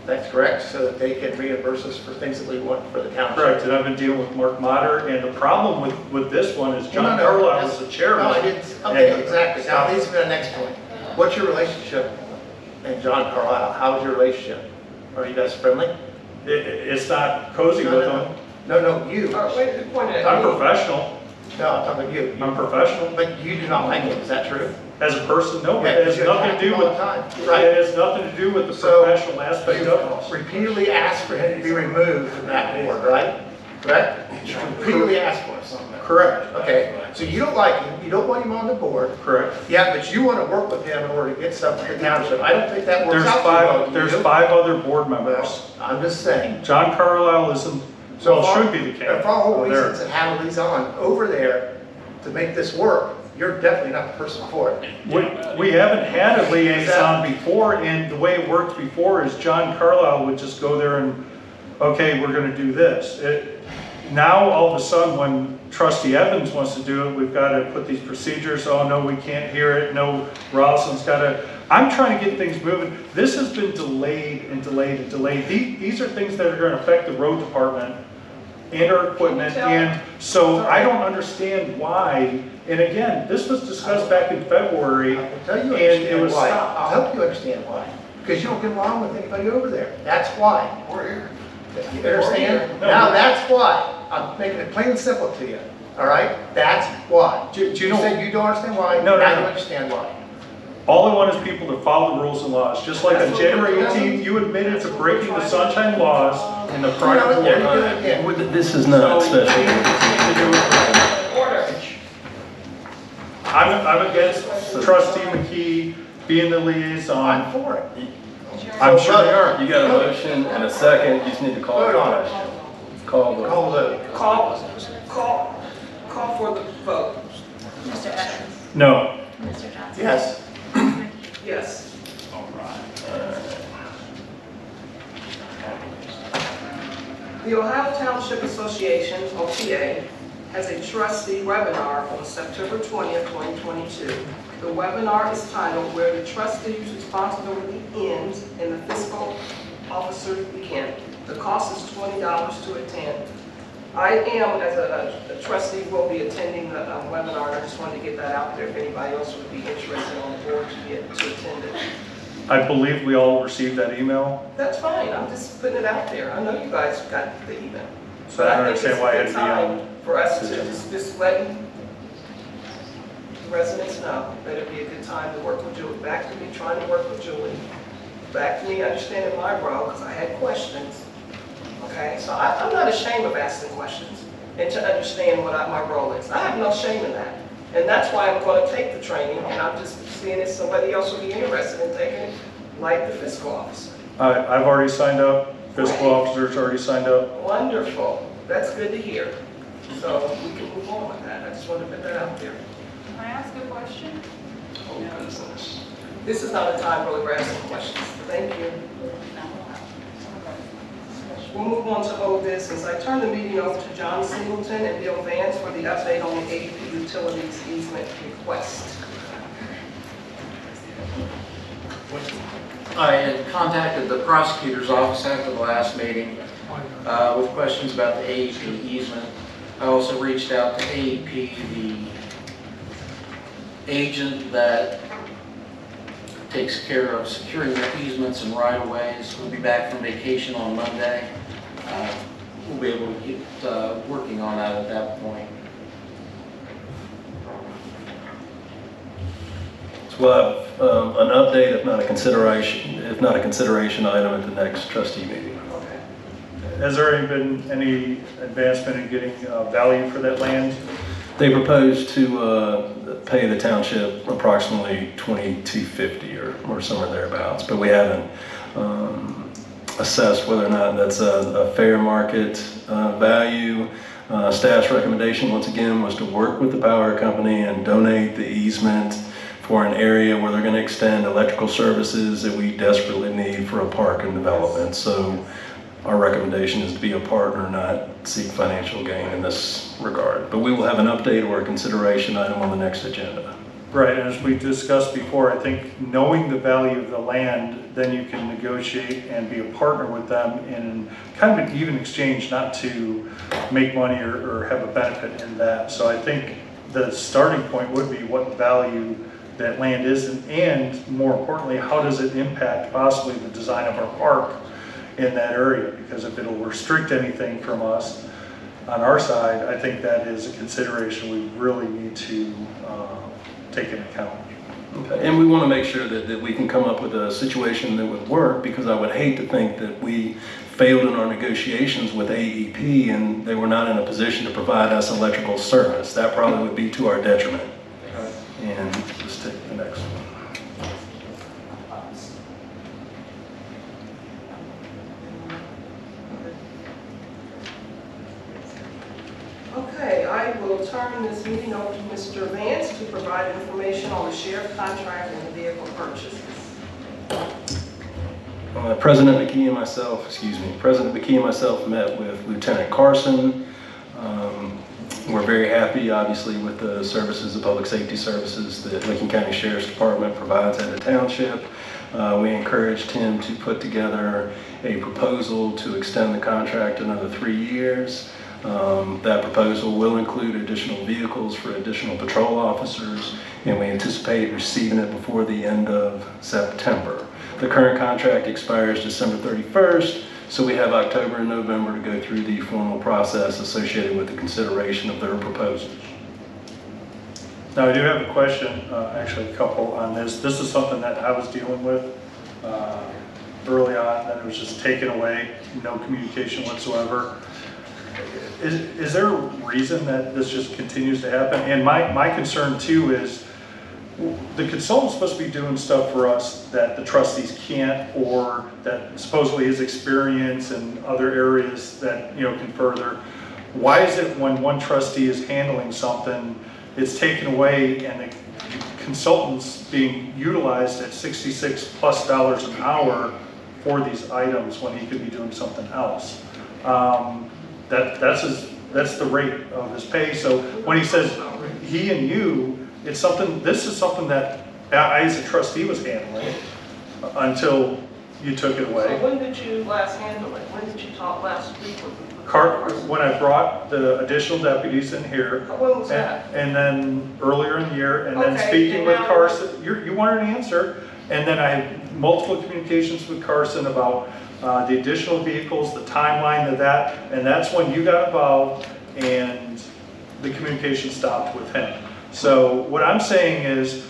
That's correct, so that they can reimburse us for things that we want for the township. Correct, and I've been dealing with Mark Motter, and the problem with this one is John No, Carlisle that's- was the chairman. No, I didn't, okay, exactly. Now, leads me to the next point. What's your relationship and John Carlisle? How is your relationship? Are you guys friendly? It's not cozy with them. No, you. Wait, point at I'm me. professional. No, I'm talking about you. I'm professional. But you do not like him, is that true? As a person, no, Yeah, it has you nothing attack to do him all with, the time. it Right. has nothing to do with the So, professional aspect of us. You repeatedly asked for him to be removed from that board, right? Correct? You repeatedly asked for it. Correct, Okay, so you don't like him, you don't want him on the board. correct. Yeah, but you want to work with him in order to get stuff to the township. I don't think that works out too well. do There's you? 5 other board members. Well, I'm just saying. John Carlisle isn't, So well, if our- should be the candidate. If our whole over there. reasons and have a liaison over there to make this work, you're definitely not the person for it. We haven't had a liaison before, and the way it worked before is John Carlisle would just go there and, okay, we're gonna do this. Now, all of a sudden, when Trustee Evans wants to do it, we've got to put these procedures, oh, no, we can't hear it, no, Rolison's got to, I'm trying to get things moving. This has been delayed and delayed and delayed. These are things that are going to affect the road department and our equipment, and so I don't understand why, and again, this was discussed back in February, I will tell you and it understand was why. stopped. I'll help you understand why. Because you don't get along with anybody over there. That's why. You understand? No. Now that's why. I'm making it plain and simple to you. All right? That's why. Do you You know- said you don't understand why. No, Now no. you understand why. All I want is people to follow the rules and laws. Just like on January 18th, you admitted to breaking the sunshine laws in the prior No, there you board. go again. This is not special. Order. I'm against Trustee McKee being the liaison. I'm for it. I'm sure they are. You got a motion and a second, you just need to call Vote the on it. question. Call the. Call the vote. Call for the vote. Mr. Evans? No. Mr. Johnson? Yes. Yes. The Ohio Township Association, OTA, has a trustee webinar on September 20th, 2022. The webinar is titled "Where the Trustee's Responsibility Ends and the Fiscal Officer Begin." The cost is $20 to attend. I am, as a trustee, will be attending the webinar, and I just wanted to get that out there if anybody else would be interested on the board to attend it. I believe we all received that email, That's fine, I'm just putting it out there. I know you guys got the email. so I don't understand why it had to be But I think on. it's a good time for us to just letting the residents know that it'd be a good time to work with Julie. Back to me trying to work with Julie. Back to me understanding my role, because I had questions. Okay, so I'm not ashamed of asking questions and to understand what my role is. I have no shame in that. And that's why I'm going to take the training, and I'm just seeing if somebody else would be interested in taking it, like the fiscal officer. I've already signed up, fiscal Great. officer's already signed up. Wonderful. That's good to hear. So we can move on with that. I just wanted to put that out there. Can I ask a question? This is not a time really for asking questions. Thank you. We'll move on to old business. I turn the meeting over to John Singleton and Bill Vance for the update on the ADP Utilities easement request. I had contacted the prosecutor's office after the last meeting with questions about the AEP easement. I also reached out to AEP, the agent that takes care of securing their easements and right-of-ways. We'll be back from vacation on Monday. We'll be able to get working on that at that point. So we'll have an update, if not a consideration item at the next trustee meeting. Has there already been any advancement in getting value for that land? They proposed to pay the township approximately $2,250 or somewhere thereabouts, but we haven't assessed whether or not that's a fair market value. Staff's recommendation, once again, was to work with the power company and donate the easement for an area where they're going to extend electrical services that we desperately need for a park and development. So our recommendation is to be a partner, not seek financial gain in this regard. But we will have an update or a consideration item on the next agenda. Right, and as we discussed before, I think knowing the value of the land, then you can negotiate and be a partner with them in kind of an even exchange, not to make money or have a benefit in that. So I think the starting point would be what value that land is, and more importantly, how does it impact possibly the design of our park in that area? Because if it'll restrict anything from us on our side, I think that is a consideration we really need to take into account. Okay. And we want to make sure that we can come up with a situation that would work, because I would hate to think that we failed in our negotiations with AEP and they were not in a position to provide us electrical service. That probably would be to our detriment. And let's take the next one. Okay, I will turn this meeting over to Mr. Vance to provide information on the sheriff contract and the vehicle purchases. President McKee and myself met with Lieutenant Carson. We're very happy, obviously, with the services, the public safety services that Lincoln County Sheriff's Department provides at the township. We encouraged him to put together a proposal to extend the contract another 3 years. That proposal will include additional vehicles for additional patrol officers, and we anticipate receiving it before the end of September. The current contract expires December 31st, so we have October and November to go through the formal process associated with the consideration of their proposals. Now, I do have a question, actually a couple on this. This is something that I was dealing with early on, that it was just taken away, no communication whatsoever. Is there a reason that this just continues to happen? And my concern too is the consultant's supposed to be doing stuff for us that the trustees can't, or that supposedly his experience in other areas that, you know, can further. Why is it when one trustee is handling something, it's taken away and the consultant's being utilized at $66+ an hour for these items when he could be doing something else? That's the rate of his pay. So when he says he and you, it's something, this is something that I as a trustee was handling until you took it away. So when did you last handle it? When did you talk last week with When I brought the additional deputies in here. When was that? And then earlier in the year, and then Okay, speaking and with now- Carson, you wanted an answer, and then I had multiple communications with Carson about the additional vehicles, the timeline of that, and that's when you got involved and the communication stopped with him. So what I'm saying is,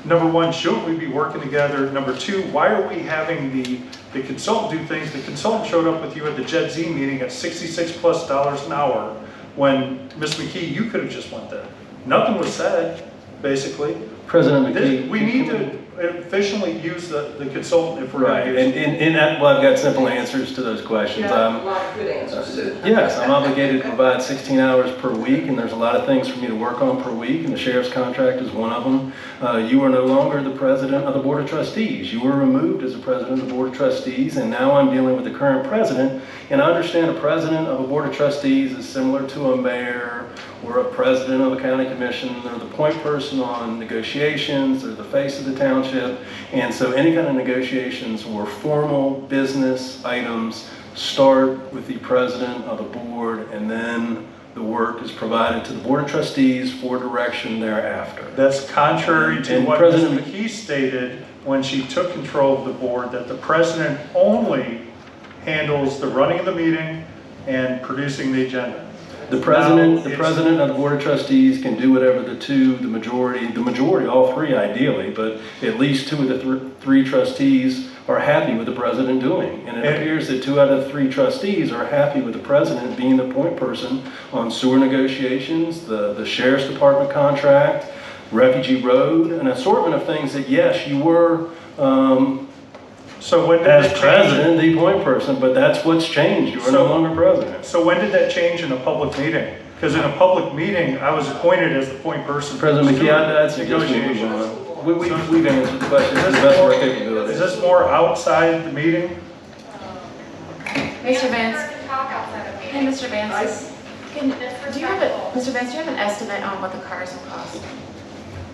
number one, shouldn't we be working together? Number two, why are we having the consultant do things? The consultant showed up with you at the JEDZ meeting at $66+ an hour, when Ms. McKee, you could have just went there. Nothing was said, basically. President McKee. We need to efficiently use the consultant if we're Right, going to use and well, I've got simple answers to those questions. Yeah, a lot of good answers. Yes, I'm obligated to provide 16 hours per week, and there's a lot of things for me to work on per week, and the sheriff's contract is one of them. You are no longer the president of the Board of Trustees. You were removed as the president of the Board of Trustees, and now I'm dealing with the current president. And I understand a president of a Board of Trustees is similar to a mayor or a president of a county commission. They're the point person on negotiations, they're the face of the township, and so any kind of negotiations or formal business items start with the president of the board, and then the work is provided to the Board of Trustees for direction thereafter. That's contrary to And what President Ms. McKee stated when she took control of the board, that the president only handles the running of the meeting and producing the agenda. The president of the Board of Trustees can do whatever the majority, all three ideally, but at least two of the three trustees are happy with the president doing. And it appears that 2 out of 3 trustees are happy with the president being the point person on sewer negotiations, the sheriff's department contract, refugee road, an assortment of things that, yes, you were, so when did as that president, the point person, but that's what's changed. You are no longer president. So when did that change in a public meeting? Because in a public meeting, I was appointed as the point person. President McKee, I'd suggest we move on. We've answered the question to the best of our capabilities. Is this more outside the meeting? Mr. Vance. Hey, Mr. Vance. Mr. Vance, do you have an estimate on what the cars will cost?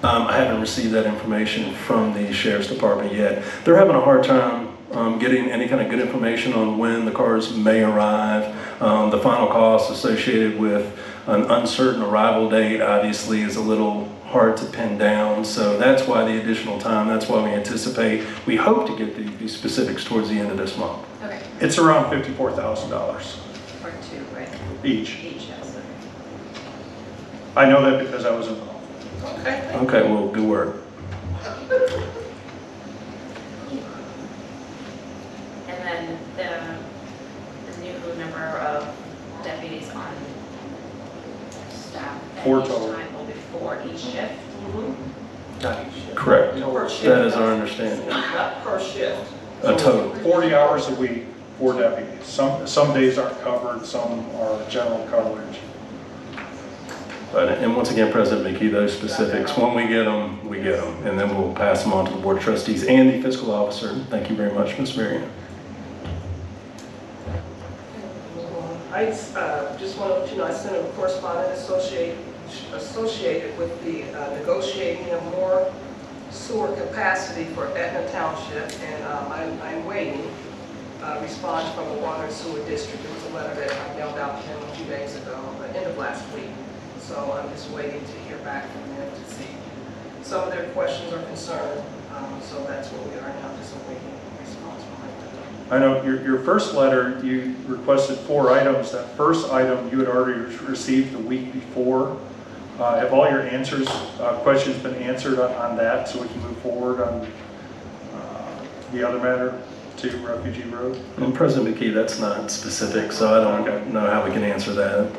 I haven't received that information from the Sheriff's Department yet. They're having a hard time getting any kind of good information on when the cars may arrive. The final cost associated with an uncertain arrival date obviously is a little hard to pin down, so that's why the additional time. That's why we hope to get the specifics towards the end of this month. Okay, It's around $54,000 or two, right? each. Each, yes, okay. I know that because I was involved. Okay. Okay, well, good work. And then the new number of deputies on staff at 4 each total. time will be 4 each shift. Correct. Per shift. That is our understanding. Not per shift. A total. 40 hours a week, 4 deputies. Some days aren't covered, some are general coverage. But, and once again, President McKee, those specifics, when we get them, and then we'll pass them on to the Board of Trustees and the fiscal officer. Thank you very much, Ms. Marion. I just want to let you know, I sent a correspondence associated with the negotiating of more sewer capacity for Etna Township, and I'm waiting a response from the Water and Sewer District. It was a letter that I mailed out to them a few days ago, at the end of last week. So I'm just waiting to hear back from them to see some of their questions or concerns. So that's where we are now, just awaiting a response from them. I know your first letter, you requested 4 items. That first item you had already received the week before. Have all your questions been answered on that, so we can move forward on the other matter to Refugee Road? And President McKee, that's not specific, so I don't know how we can answer that.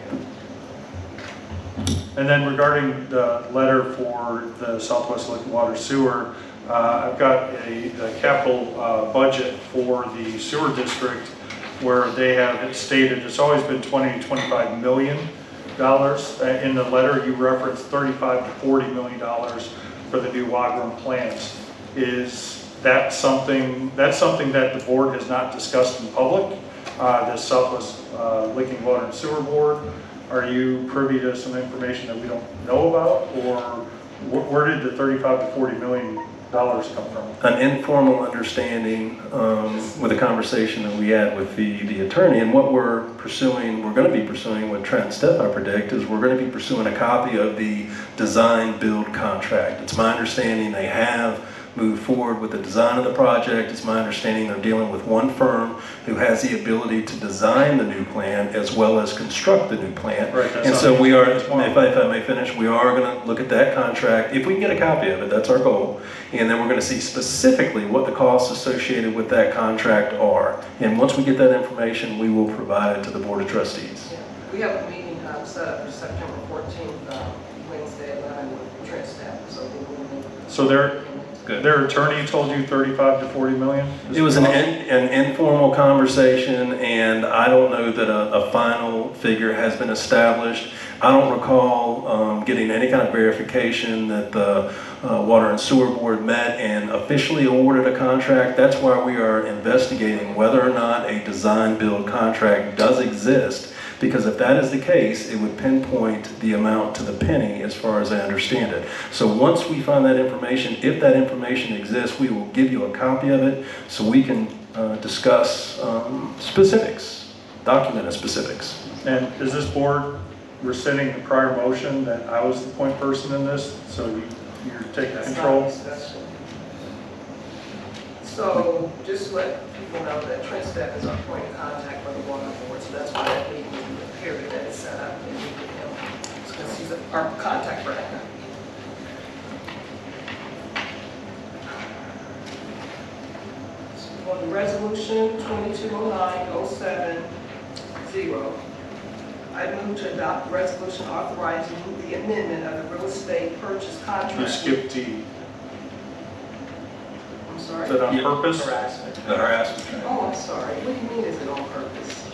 And then regarding the letter for the Southwest Liquid Water Sewer, I've got a capital budget for the sewer district where they have stated it's always been $20 to $25 million. In the letter, you referenced $35 to $40 million for the new Wagram plants. Is that something that the board has not discussed in public? The Southwest Liquid Water and Sewer Board. Are you privy to some information that we don't know about, or where did the $35 to $40 million come from? An informal understanding with a conversation that we had with the attorney, and what we're going to be pursuing with Trent and Steph, I predict, is we're going to be pursuing a copy of the design build contract. It's my understanding they have moved forward with the design of the project. It's my understanding they're dealing with one firm who has the ability to design the new plant as well as construct the new plant. Right, and so we are, if I may finish, we are going to look at that contract. If we can get a copy of it, that's our goal. And then we're going to see specifically what the costs associated with that contract are. And once we get that information, we will provide it to the Board of Trustees. Yeah. We have a meeting set up for September 14th, Wednesday at 9 with Trent staff. So their attorney told you 35 to 40 million? It was an informal conversation, and I don't know that a final figure has been established. I don't recall getting any kind of verification that the Water and Sewer Board met and officially awarded a contract. That's why we are investigating whether or not a design build contract does exist, because if that is the case, it would pinpoint the amount to the penny as far as I understand it. So once we find that information, if that information exists, we will give you a copy of it so we can discuss specifics, documented specifics. And is this board rescinding the prior motion that I was the point person in this, so you're taking control? So just let people know that Trent staff is our point of contact for the water board, so that's why that meeting period that is set up, and we get him, because he's our contact for that. On resolution 2209-070, I move to adopt the resolution authorizing the amendment of the real estate purchase contract. You skipped D. I'm sorry? Is that on purpose? Harassment. The harassment training. Oh, I'm sorry. What do you mean, is it on purpose?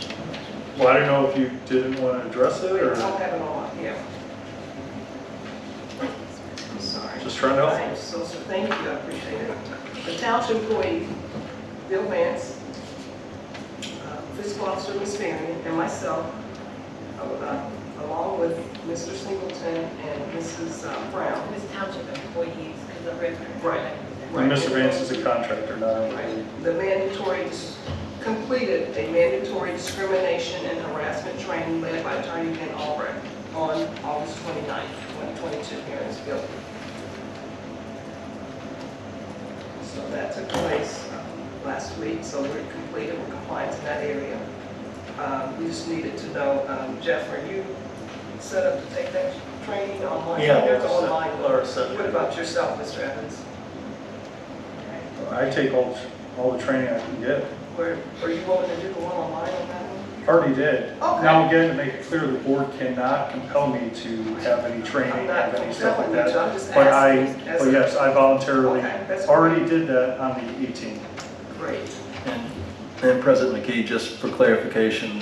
Well, I don't know if you didn't want to address it, or I don't have it on, yeah. I'm sorry. just trying to help. Right, so thank you, I appreciate it. The township employee, Bill Vance, fiscal officer Ms. Marion, and myself, along with Ms. Mr. Singleton and Mrs. Brown. This township employees, because the resident. Right. And Mr. Vance is a contractor, not a... Right. The mandatory, completed a mandatory discrimination and harassment training led by Attorney Ben Albrecht on August 29th, 2022 here in this building. So that took place last week, so we're completed, we're compliant in that area. We just needed to know, Jeff, are you set up to take that training online? Yeah, There's we're set. online. We're set. What about yourself, Mr. Evans? I take all the training I can get. Are you willing to do the one online on that one? Already did. Okay. Now again, to make it clear, the board cannot compel me to have any training, have any stuff like that. I'm just But asking. but yes, I voluntarily Okay, that's already did that on the 18th. Great. And President McKee, just for clarification,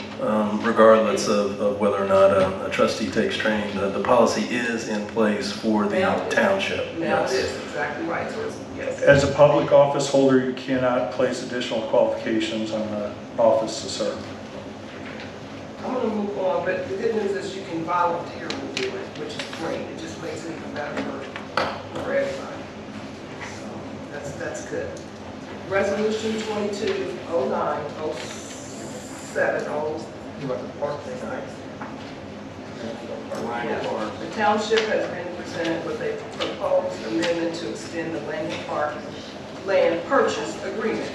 regardless of whether or not a trustee takes training, the policy is in place for the township. Now Yes. it is, exactly right, so it's, yes. As a public office holder, you cannot place additional qualifications on the office to serve. I'm gonna move on, but the good news is you can volunteer to do it, which is great. It just makes it even better for everybody. So that's good. Resolution 220907, You want the park thing, right? The township has been presented with a proposed amendment to extend the Langel Park land purchase agreement.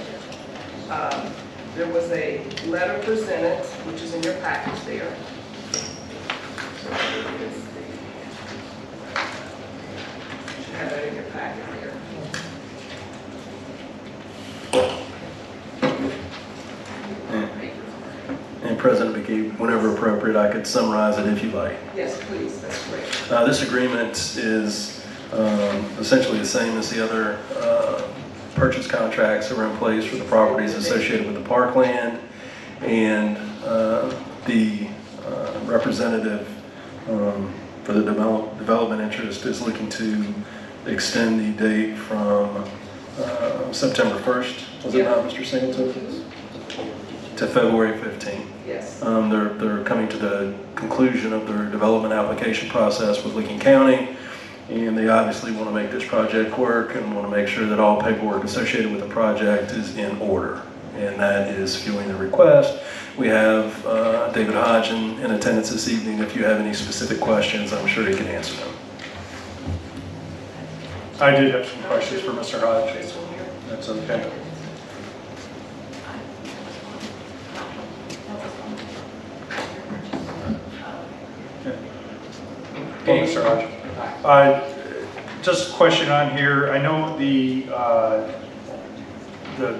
There was a letter presented, which is in your package there. You should have that in your packet here. And President McKee, whenever appropriate, I could summarize it if you like. Yes, please, that's great. This agreement is essentially the same as the other purchase contracts that were in place for the properties associated with the parkland. And the representative for the development interest is looking to extend the date from September 1st, was it not, Mr. Singleton? To February 15th. Yes. They're coming to the conclusion of their development application process with Lincoln County, and they obviously want to make this project work and want to make sure that all paperwork associated with the project is in order, and that is fueling the request. We have David Hodge in attendance this evening. If you have any specific questions, I'm sure he can answer them. I did have some questions for Mr. Hodge. That's okay. Well, Mr. Hodge. Just a question on here. I know the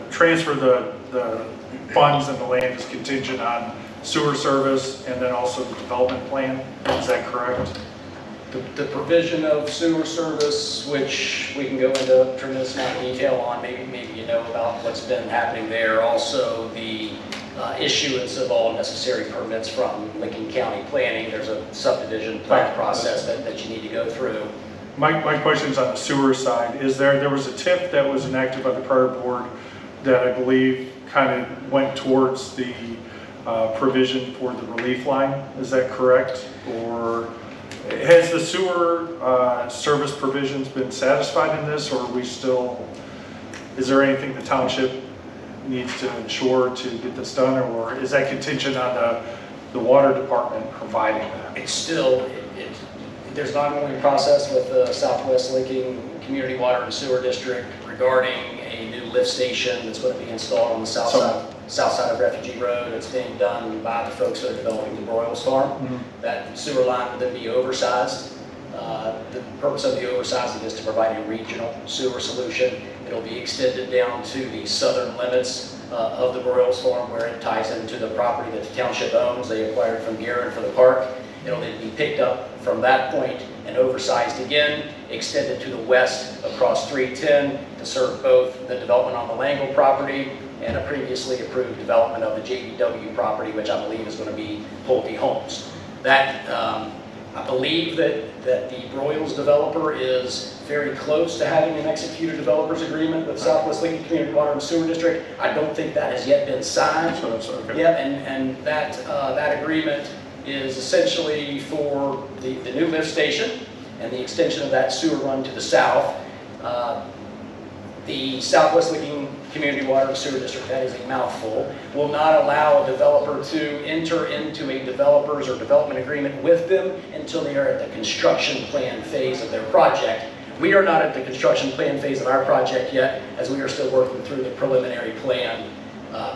transfer of the funds and the land is contingent on sewer service and then also the development plan. Is that correct? The provision of sewer service, which we can go into a tremendous amount of detail on, maybe you know about what's been happening there. Also, the issuance of all necessary permits from Lincoln County Planning. There's a subdivision plan process that you need to go through. My question's on the sewer side. There was a TIF that was enacted by the prior board that I believe kind of went towards the provision for the relief line. Is that correct? Or has the sewer service provisions been satisfied in this, or are we still, is there anything the township needs to ensure to get this done, or is that contingent on the water department providing that? It's still, there's an ongoing process with the Southwest Lincoln Community Water and Sewer District regarding a new lift station that's going to be installed on the south side of Refugee Road. It's being done by the folks that are developing the Broyles Farm. Mm-hmm. That sewer line will then be oversized. The purpose of the oversizing is to provide a regional sewer solution. It'll be extended down to the southern limits of the Broyles Farm, where it ties into the property that the township owns. They acquired from Guerin for the park. It'll then be picked up from that point and oversized again, extended to the west across 310 to serve both the development on the Langel property and a previously approved development of the JEDD property, which I believe is going to be Pulte Homes. That I believe that the Broyles developer is very close to having an executed developer's agreement with Southwest Lincoln Community Water and Sewer District. I don't think that has yet been signed. Okay. Yeah, and that agreement is essentially for the new lift station and the extension of that sewer run to the south. The Southwest Licking Community Water and Sewer District, that is a mouthful, will not allow a developer to enter into a developers or development agreement with them until they are at the construction plan phase of their project. We are not at the construction plan phase of our project yet, as we are still working through the preliminary plan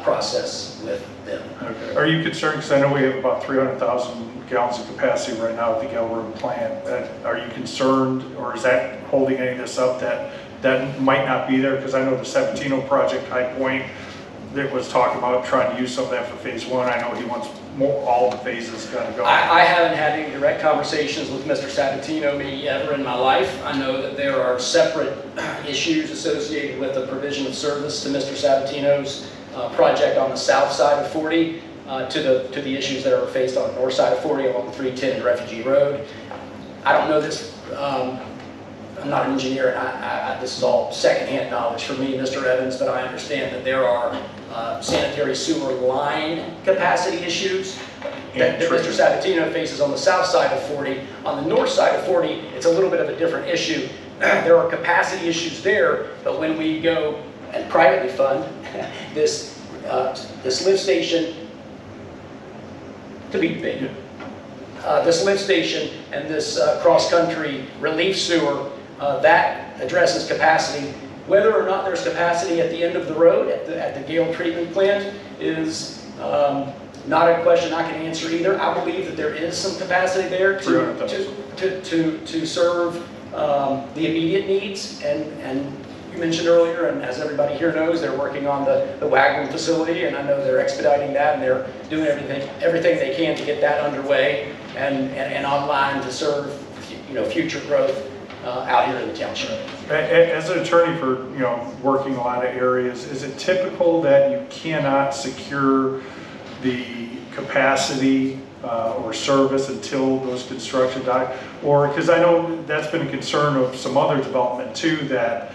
process with them. Okay. Are you concerned, because I know we have about 300,000 gallons of capacity right now at the Gale Room plant. Are you concerned, or is that holding any of this up, that might not be there? Because I know the Sabatino project, High Point, that was talking about trying to use some of that for phase one. I know he wants all the phases kind of going. I haven't had any direct conversations with Mr. Sabatino, me, ever in my life. I know that there are separate issues associated with the provision of service to Mr. Sabatino's project on the south side of 40 to the issues that are faced on the north side of 40 along 310 and Refugee Road. I don't know this. I'm not an engineer, and this is all secondhand knowledge for me, Mr. Evans, but I understand that there are sanitary sewer line capacity issues that Mr. Sabatino faces on the south side of 40. On the north side of 40, it's a little bit of a different issue. There are capacity issues there, but when we go and privately fund this lift station, to be big, this lift station and this cross-country relief sewer, that addresses capacity. Whether or not there's capacity at the end of the road at the Gale treatment plant is not a question I can answer either. I believe that there is some capacity there to serve the immediate needs. And you mentioned earlier, and as everybody here knows, they're working on the Wagner facility, and I know they're expediting that, and they're doing everything they can to get that underway and online to serve future growth out here in the township. As an attorney for working a lot of areas, is it typical that you cannot secure the capacity or service until those construction or because I know that's been a concern of some other development too, that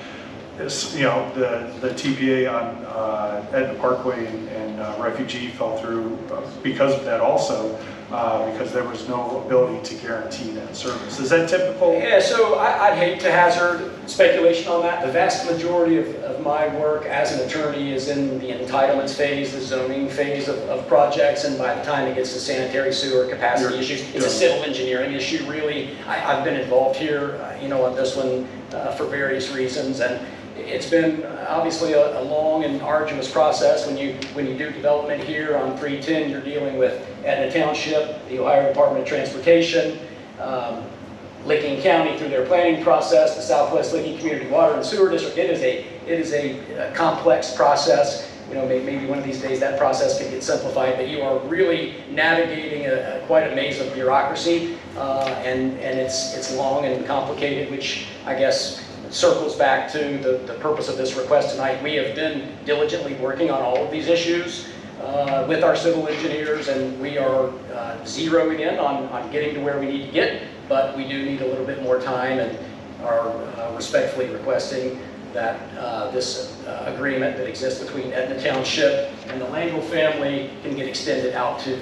is, the TPA on Etna Parkway and Refugee fell through because of that also. Because there was no ability to guarantee that service. Is that typical? Yeah, so I'd hate to hazard speculation on that. The vast majority of my work as an attorney is in the entitlements phase, the zoning phase of projects, and by the time it gets to sanitary sewer capacity issues, it's a civil engineering issue, really. I've been involved here, on this one for various reasons, and it's been obviously a long and arduous process. When you do development here on 310, you're dealing with Etna Township, the Ohio Department of Transportation, Licking County through their planning process, the Southwest Licking Community Water and Sewer District. It is a complex process. Maybe one of these days that process can get simplified, but you are really navigating quite a maze of bureaucracy, and it's long and complicated, which I guess circles back to the purpose of this request tonight. We have been diligently working on all of these issues with our civil engineers, and we are zeroing in on getting to where we need to get, but we do need a little bit more time, and are respectfully requesting that this agreement that exists between Etna Township and the Langel family can get extended out to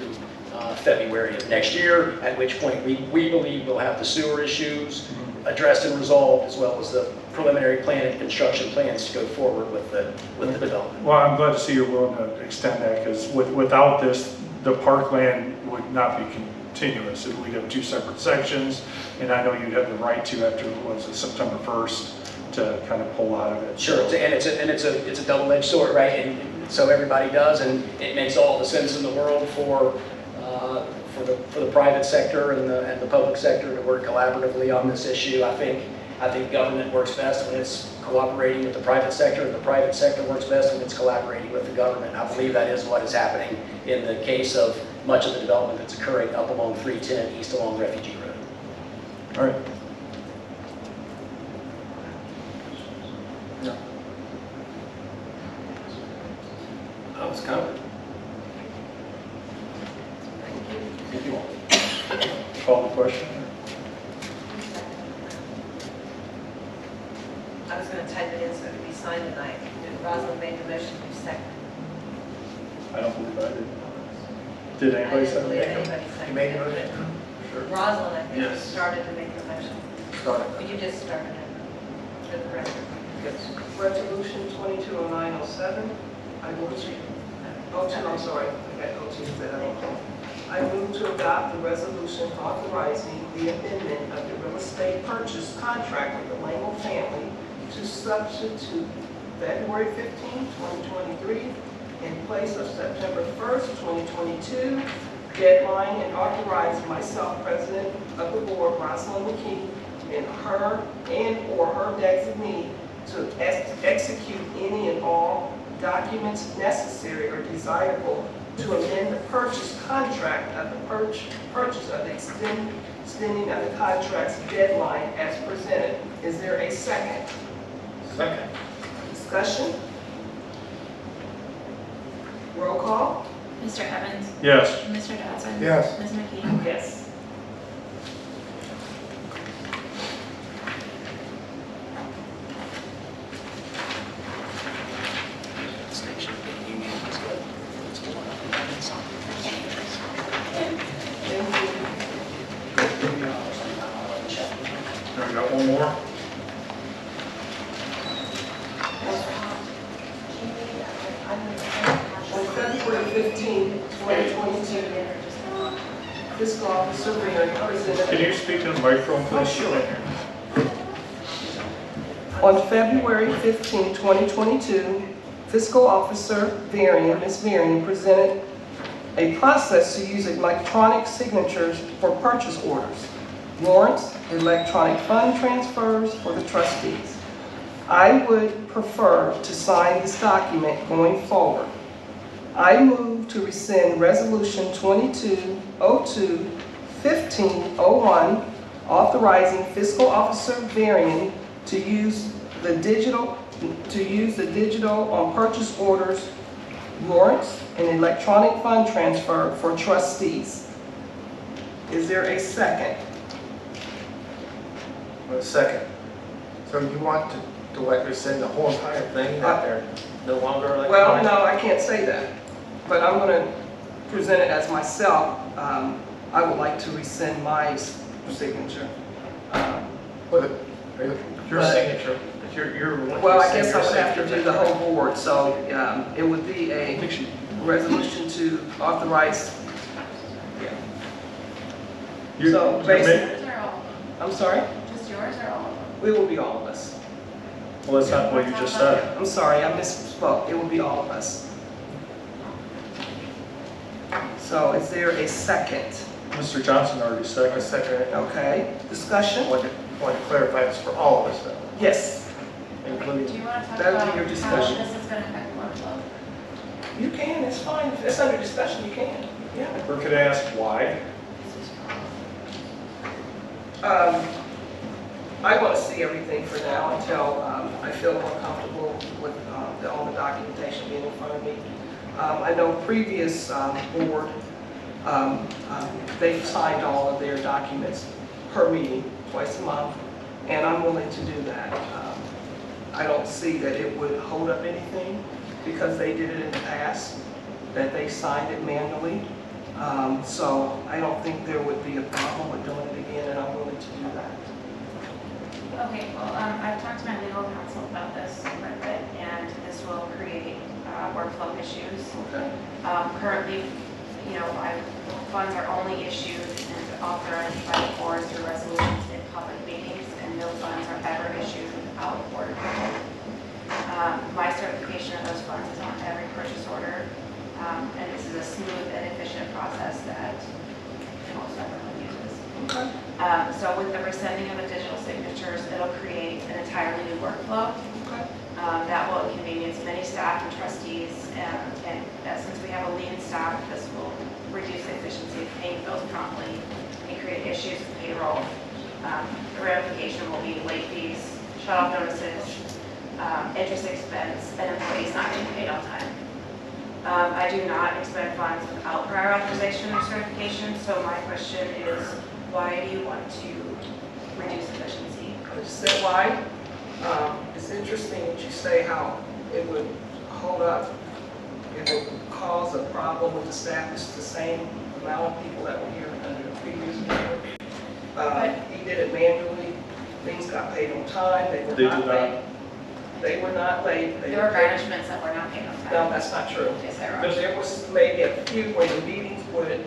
February of next year, at which point we believe we'll have the sewer issues addressed and resolved, as well as the preliminary plan and construction plans to go forward with the development. Well, I'm glad to see you're willing to extend that, because without this, the parkland would not be continuous. We'd have two separate sections, and I know you'd have the right to, after September 1st, to kind of pull out of it. Sure, and it's a double-edged sword, right? And so everybody does, and it makes all the sense in the world for the private sector and the public sector to work collaboratively on this issue. I think government works best when it's cooperating with the private sector, and the private sector works best when it's collaborating with the government. I believe that is what is happening in the case of much of the development that's occurring up along 310 east along Refugee Road. All right. No. That was covered. Thank you all. Call the question. I was going to type it in so it could be signed tonight. Rosalind made the motion, you second. I don't believe I did. Did anybody I say didn't believe anything? anybody You made seconded it? it. Sure. Rosalind, I think, Yes. started to make the motion. Started. But you just started it for the record. Yes. Resolution 220907, I move to, I'm sorry, I got O2 that I don't know. I move to adopt the resolution authorizing the amendment of the real estate purchase contract with the Langel family to substitute February 15, 2023 in place of September 1st, 2022 deadline, and authorize myself, President of the Board, Rosalind McKee, and/or her designee to execute any and all documents necessary or desirable to amend the purchase contract of the purchase of the extending of the contract's deadline as presented. Is there a second? Second. Discussion? Roll call? Mr. Evans? Yes. Mr. Johnson? Yes. Ms. McKee? Yes. Now we got one more. On February 15, 2022, fiscal officer Rhino presented. Can you speak to the microphone, Oh, please? sure. On February 15, 2022, fiscal officer Ms. Varian presented a process to use electronic signatures for purchase orders, warrants, electronic fund transfers for the trustees. I would prefer to sign this document going forward. I move to rescind Resolution 2202-1501, authorizing fiscal officer Varian to use the digital on purchase orders, warrants, and electronic fund transfer for trustees. Is there a second? A second. So you want to rescind the whole entire thing, that they're no longer electronic? Well, no, I can't say that, but I'm going to present it as myself. I would like to rescind my signature. Your signature, your. Well, I guess I would have to do the whole board, so it would be a resolution to authorize. You- So you basically, Yours or all? I'm sorry? Just yours or all? We will be all of us. Well, that's not what you just said. I'm sorry, I misspoke. It will be all of us. So is there a second? Mr. Johnson already A seconded. second. Okay, discussion? I want to clarify this for all of us, though, Yes, including. Do you want to talk That'll be about your how discussion. this is going to affect workload? you can, it's fine. If it's under discussion, you can. Yeah. Or could I ask why? I want to see everything for now until I feel more comfortable with all the documentation being in front of me. I know previous board, they've signed all of their documents per meeting, twice a month, and I'm willing to do that. I don't see that it would hold up anything because they did it in the past, that they signed it manually. So I don't think there would be a problem with doing it again, and I'm willing to do that. Okay, well, I've talked to my legal counsel about this a little bit, and this will create workflow issues. Okay. Currently, funds are only issued and authorized by the board through resolutions in public meetings, and no funds are ever issued without board approval. My certification of those funds is on every purchase order, and this is a smooth and efficient process that most everyone uses. Okay. So with the rescinding of the digital signatures, it'll create an entirely new workflow. Okay. That will inconvenience many staff and trustees, and since we have a lean staff, this will reduce the efficiency of paying bills promptly and create issues with payroll. The ramification will be late fees, shut-off notices, interest expense, and employees not getting paid on time. I do not expend funds without prior authorization or certification, so my question is, why do you want to reduce efficiency? I just said why. It's interesting that you say how it would hold up, it would cause a problem with the staff. It's the same amount of people that were here under the previous board. He did it manually. Things got paid on time. They were not late. They were not late. There were garnishments that were not paid on time. No, that's not true. Yes, there are. Because there was maybe a few where the meetings would,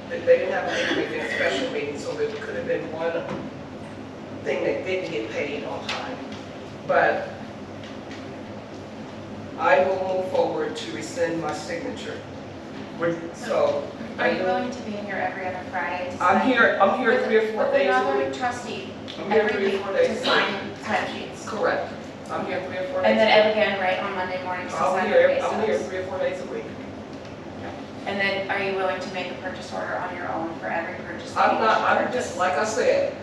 they didn't have a special meeting, so there could have been one thing that didn't get paid on time. But I will move forward to rescind my signature. So, are you willing to be in here every other Friday? I'm here 3 or 4 days a With week. another trustee I'm here every 3 or week 4 days to a week. sign timesheets. Correct. I'm here 3 or 4 days. And then again, right on Monday mornings to sign your pay I'm here stubs. 3 or 4 days a week. And then are you willing to make a purchase order on your own for every purchase? I'm not, I'm just, like I said,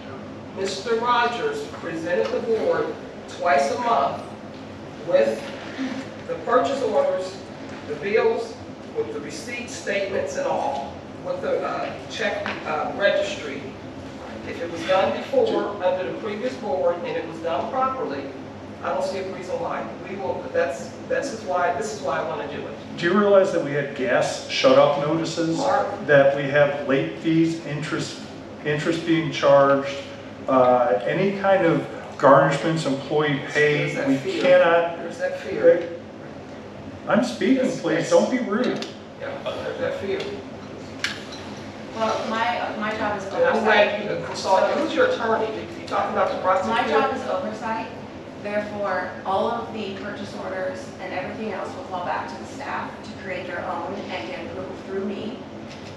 Mr. Rogers presented the board twice a month with the purchase orders, the bills, with the receipt statements and all, with the check registry. If it was done before, under the previous board, and it was done properly, I don't see a reason why. We will, this is why I want to do it. Do you realize that we had gas shut-off notices? Mark. That we have late fees, interest being charged, any kind of garnishments, employee paid, we cannot. There's that fear. I'm speaking, please, don't be rude. Yeah, there's that fear. Well, my job is And I'm glad oversight. you consulted. Who's your attorney? You talking about the prosecutor? My job is oversight. Therefore, all of the purchase orders and everything else will fall back to the staff to create their own and get approval through me.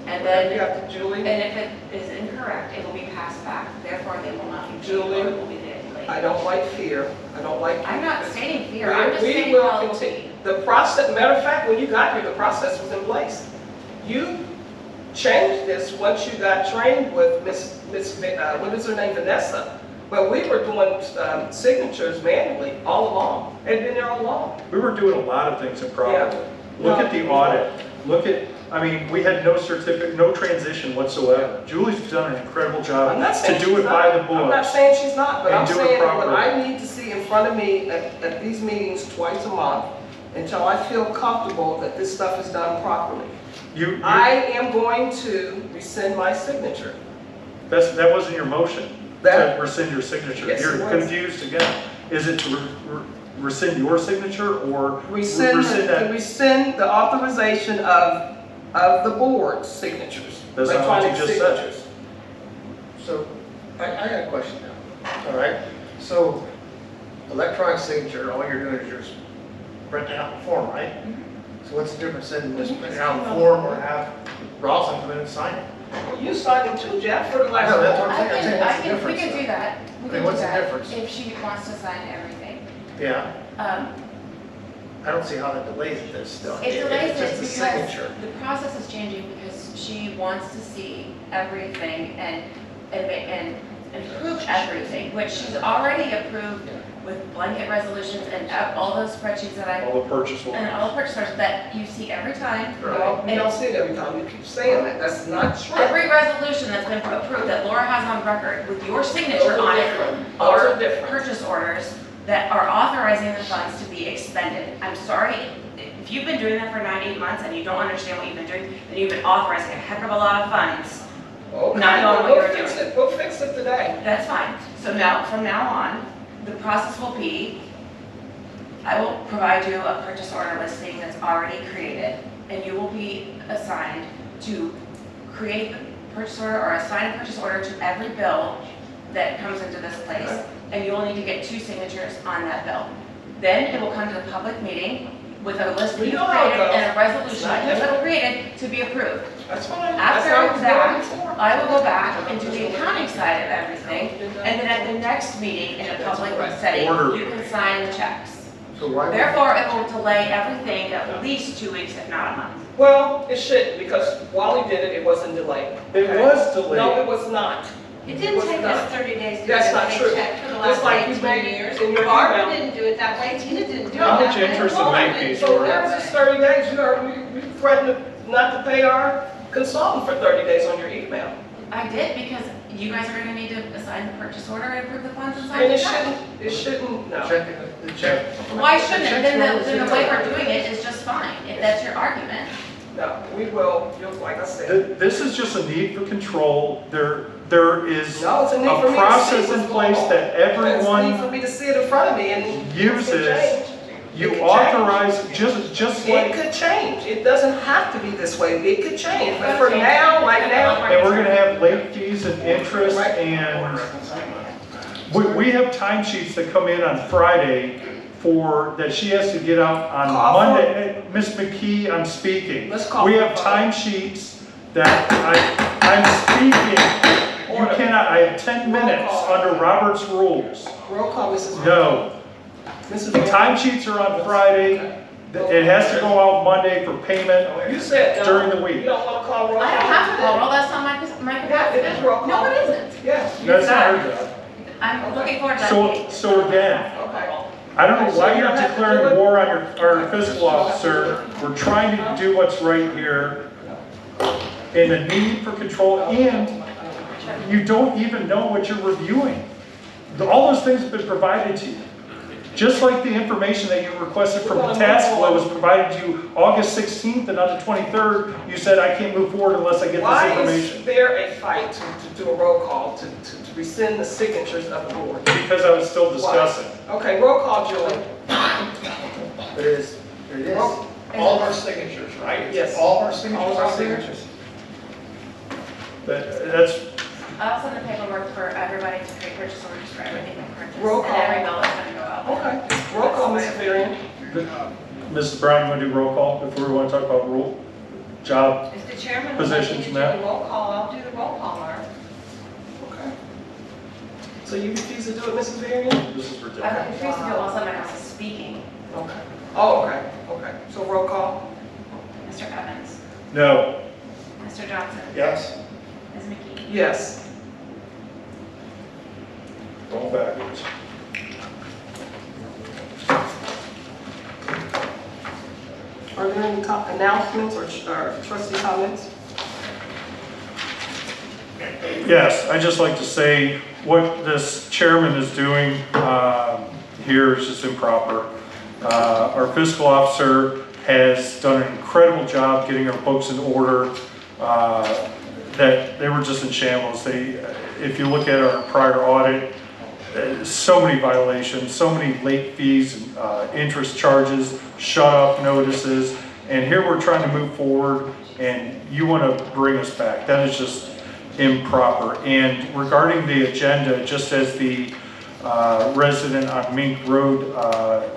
And then, You got the Julie? and if it is incorrect, it will be passed back. Therefore, they will not be paid, Julie, or it will be delayed. I don't like fear. I don't like. I'm not stating fear. I'm just We saying will how it will continue. be. The process, matter of fact, when you got here, the process was in place. You changed this once you got trained with what is her name, Vanessa. But we were doing signatures manually all along. Had been there all along. We were doing a lot of things improperly. Yeah. Look at the audit. Look at, I mean, we had no certificate, no transition whatsoever. Julie's done an incredible job I'm not saying to do she's it by not. the book. I'm not saying she's not, but And I'm do it saying what properly. I need to see in front of me at these meetings twice a month until I feel comfortable that this stuff is done properly. I am going to rescind my signature. That wasn't your motion, to rescind your signature. Yes, You're it was. confused again. Is it to rescind your signature or Rescind the authorization of the board's signatures. That's not what you electronic just said. signatures. So, I got a question now, all right? So, electronic signature, all you're doing is you're printing out the form, right? So what's the difference in just printing out the form or have Rosalind come in and sign it? Well, you signed them too, Jeff, for the last No, that's what one. I'm saying. What's the We difference, can do though? that. We I can mean, do what's the that difference? if she wants to sign everything. Yeah, Um, I don't see how that delays this still. It delays It's it just a because signature. the process is changing because she wants to see everything and approve everything, which she's already approved with blanket resolutions and all those spreadsheets that I, all the purchase orders. and all the purchase orders that you see every time. Well, you don't see it every time. You keep saying that. That's not true. Every resolution that's been approved that Laura has on record with your signature on it Those are are different. purchase orders that are authorizing the funds to be expended. I'm sorry, if you've been doing that for 9, 8 months and you don't understand what you've been doing, then you've been authorizing a heck of a lot of funds. Okay, Not knowing what we'll you're fix doing. it. We'll fix it today. That's fine. So now, from now on, the process will be, I will provide you a purchase order listing that's already created, and you will be assigned to create a purchase order or assign a purchase order to every bill that comes into this place, and you will need to get 2 signatures on that bill. Then it will come to the public meeting with a list that We you've know how it created and a goes. resolution It's not that you different. have created to be approved. That's fine. That's how After it's that, done before. I will go back and do the accounting side of everything, and then at the next meeting in a public setting, Order. you can sign the checks. So why? Therefore, it will delay everything at least 2 weeks, if not a month. Well, it shouldn't, because while he did it, it wasn't delayed. It was delayed. No, it was not. It didn't take us 30 days to do That's a not true. check for the Just last like you 18 made years. in your Barbara email. didn't do it that way, Tina didn't do it How that much way. interest in making So where was this 30 days? You threatened not to pay our consultant for 30 days on your email. I did, because you guys are gonna need to assign the purchase order and approve the funds and sign And the it check. shouldn't, no. The check. Why shouldn't it? Then the way we're doing it is just fine, if that's your argument. No, we will, like I said. This is just a need for control. There is No, it's a a need for me to see process what's in place going on. that It's a need everyone for me to see it in front of me and uses. it could change. You It could authorize, just It like, could change. It doesn't have to be this way. It could change. But for now, right now. and we're gonna have late fees and interest, and we have timesheets that come in on Friday that she has to get out on Call for Monday. Ms. McKee, I'm speaking. Let's call We for have a vote. timesheets that I'm speaking. You Order. cannot, I have 10 minutes call. under Robert's rules. Roll call, Mrs. No. Mrs. The timesheets are on Friday. It has to go out Monday for payment You said no. during the week. You don't want to call roll call? I don't have to call roll, that's not my Yeah, it is roll call. No, it isn't. Yeah. That's not her job. I'm looking forward to that So, meeting. so again, Okay. I don't know why you're declaring war on our fiscal officer. We're trying to do what's right here. And the need for control, and you don't even know what you're reviewing. All those things have been provided to you. Just like the information that you requested from the task force was provided to you August 16th, and on the 23rd, you said, I can't move forward unless I get this Why information. is there a fight to do a roll call, to rescind the signatures of the board? Because I was still discussing. Okay, roll call, Julie. There it is. All of our signatures, right? Yes. All of our signatures. All of our on there? signatures. That's, I'll send the paperwork for everybody to create purchase orders for everything we purchase. Roll call. And every bill is gonna go out. Okay, roll call, Mrs. Varian. Mrs. Brown, you want to do roll call before we want to talk about rule, job? If the chairman would like me to Positions, do ma'am. the roll call, I'll do the roll call, Mark. Okay. So you refuse to do it, Mrs. Varian? This is I ridiculous. refuse to do it while someone else is speaking. Okay. Oh, okay, okay. So roll call? Mr. Evans, No. Mr. Johnson, Yes? Ms. McKee. Yes. Going backwards. Are there any announcements or trustee comments? Yes, I'd just like to say what this chairman is doing here is just improper. Our fiscal officer has done an incredible job getting our books in order. That they were just in shambles. If you look at our prior audit, so many violations, so many late fees, interest charges, shut-off notices, and here we're trying to move forward, and you want to bring us back. That is just improper. And regarding the agenda, just as the resident on Mink Road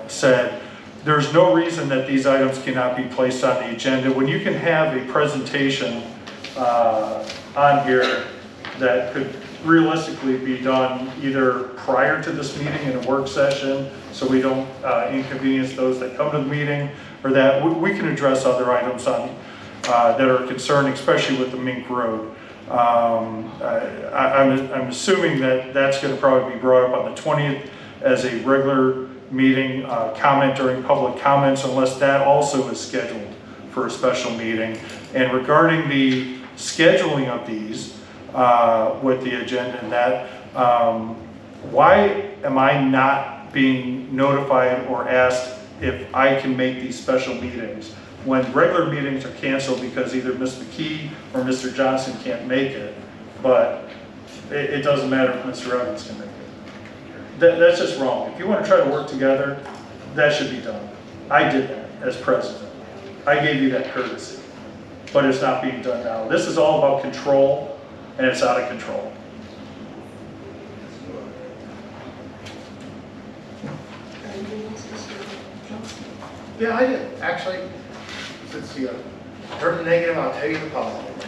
said, there's no reason that these items cannot be placed on the agenda. When you can have a presentation on here that could realistically be done either prior to this meeting in a work session, so we don't inconvenience those that come to the meeting, or that we can address other items on that are concerned, especially with the Mink Road. I'm assuming that that's going to probably be brought up on the 20th as a regular meeting, comment during public comments, unless that also is scheduled for a special meeting. And regarding the scheduling of these with the agenda and that, why am I not being notified or asked if I can make these special meetings when regular meetings are canceled because either Ms. McKee or Mr. Johnson can't make it, but it doesn't matter if Mr. Evans can make it. That's just wrong. If you want to try to work together, that should be done. I did that as president. I gave you that courtesy, but it's not being done now. This is all about control, and it's out of control. Yeah, I did. Actually, since you heard the negative, I'll tell you the positive.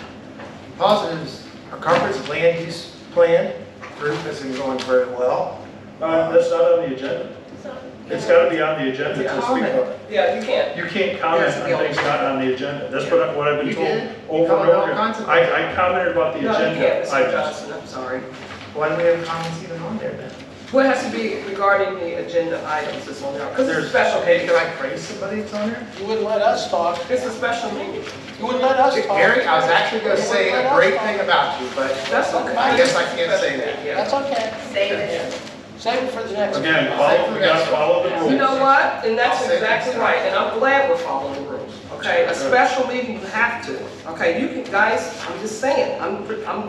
Positive is our comprehensive land use plan group has been going very well. That's not on the agenda. It's got to be on the agenda to speak on it. Yeah, you can't. You can't comment on things not on the agenda. That's what I've been You told did. You over and commented over all kinds again. of things. I commented about the No, you agenda can't, Mr. items. Johnson, I'm sorry. Why don't we have comments even on there then? What has to be regarding the agenda items that's on there? Because it's a special Okay, meeting. can I praise somebody that's on there? You wouldn't let us talk. It's a special meeting. You wouldn't let us talk. Gary, I was actually going to say a great thing about you, but That's okay. I guess I can't say that. That's okay. Save it. Save it for the next. Again, we got to follow the rules. You know what? And that's I'll say exactly this. right, and I'm glad we're following the rules, Okay, a special meeting, you have to. Okay, you can, guys, I'm just saying,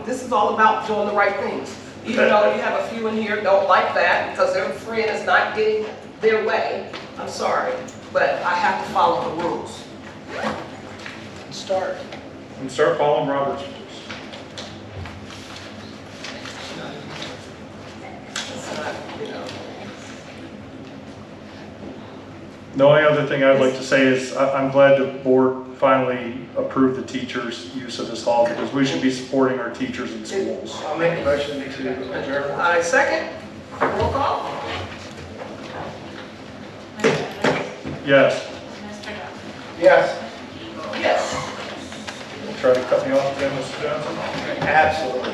this is all about doing the right things. Even though you have a few in here don't like that because their friend is not getting their way, I'm sorry, but I have to follow the rules. Start. And start following Robert's rules. It's not, you know. The only other thing I'd like to say is I'm glad the board finally approved the teachers' use of this hall because we should be supporting our teachers in schools. I'll make a motion to adjourn. I second. Roll call. Yes. Mr. Duffy. Yes. Yes. Try to cut me off again, Mr. Johnson? Absolutely.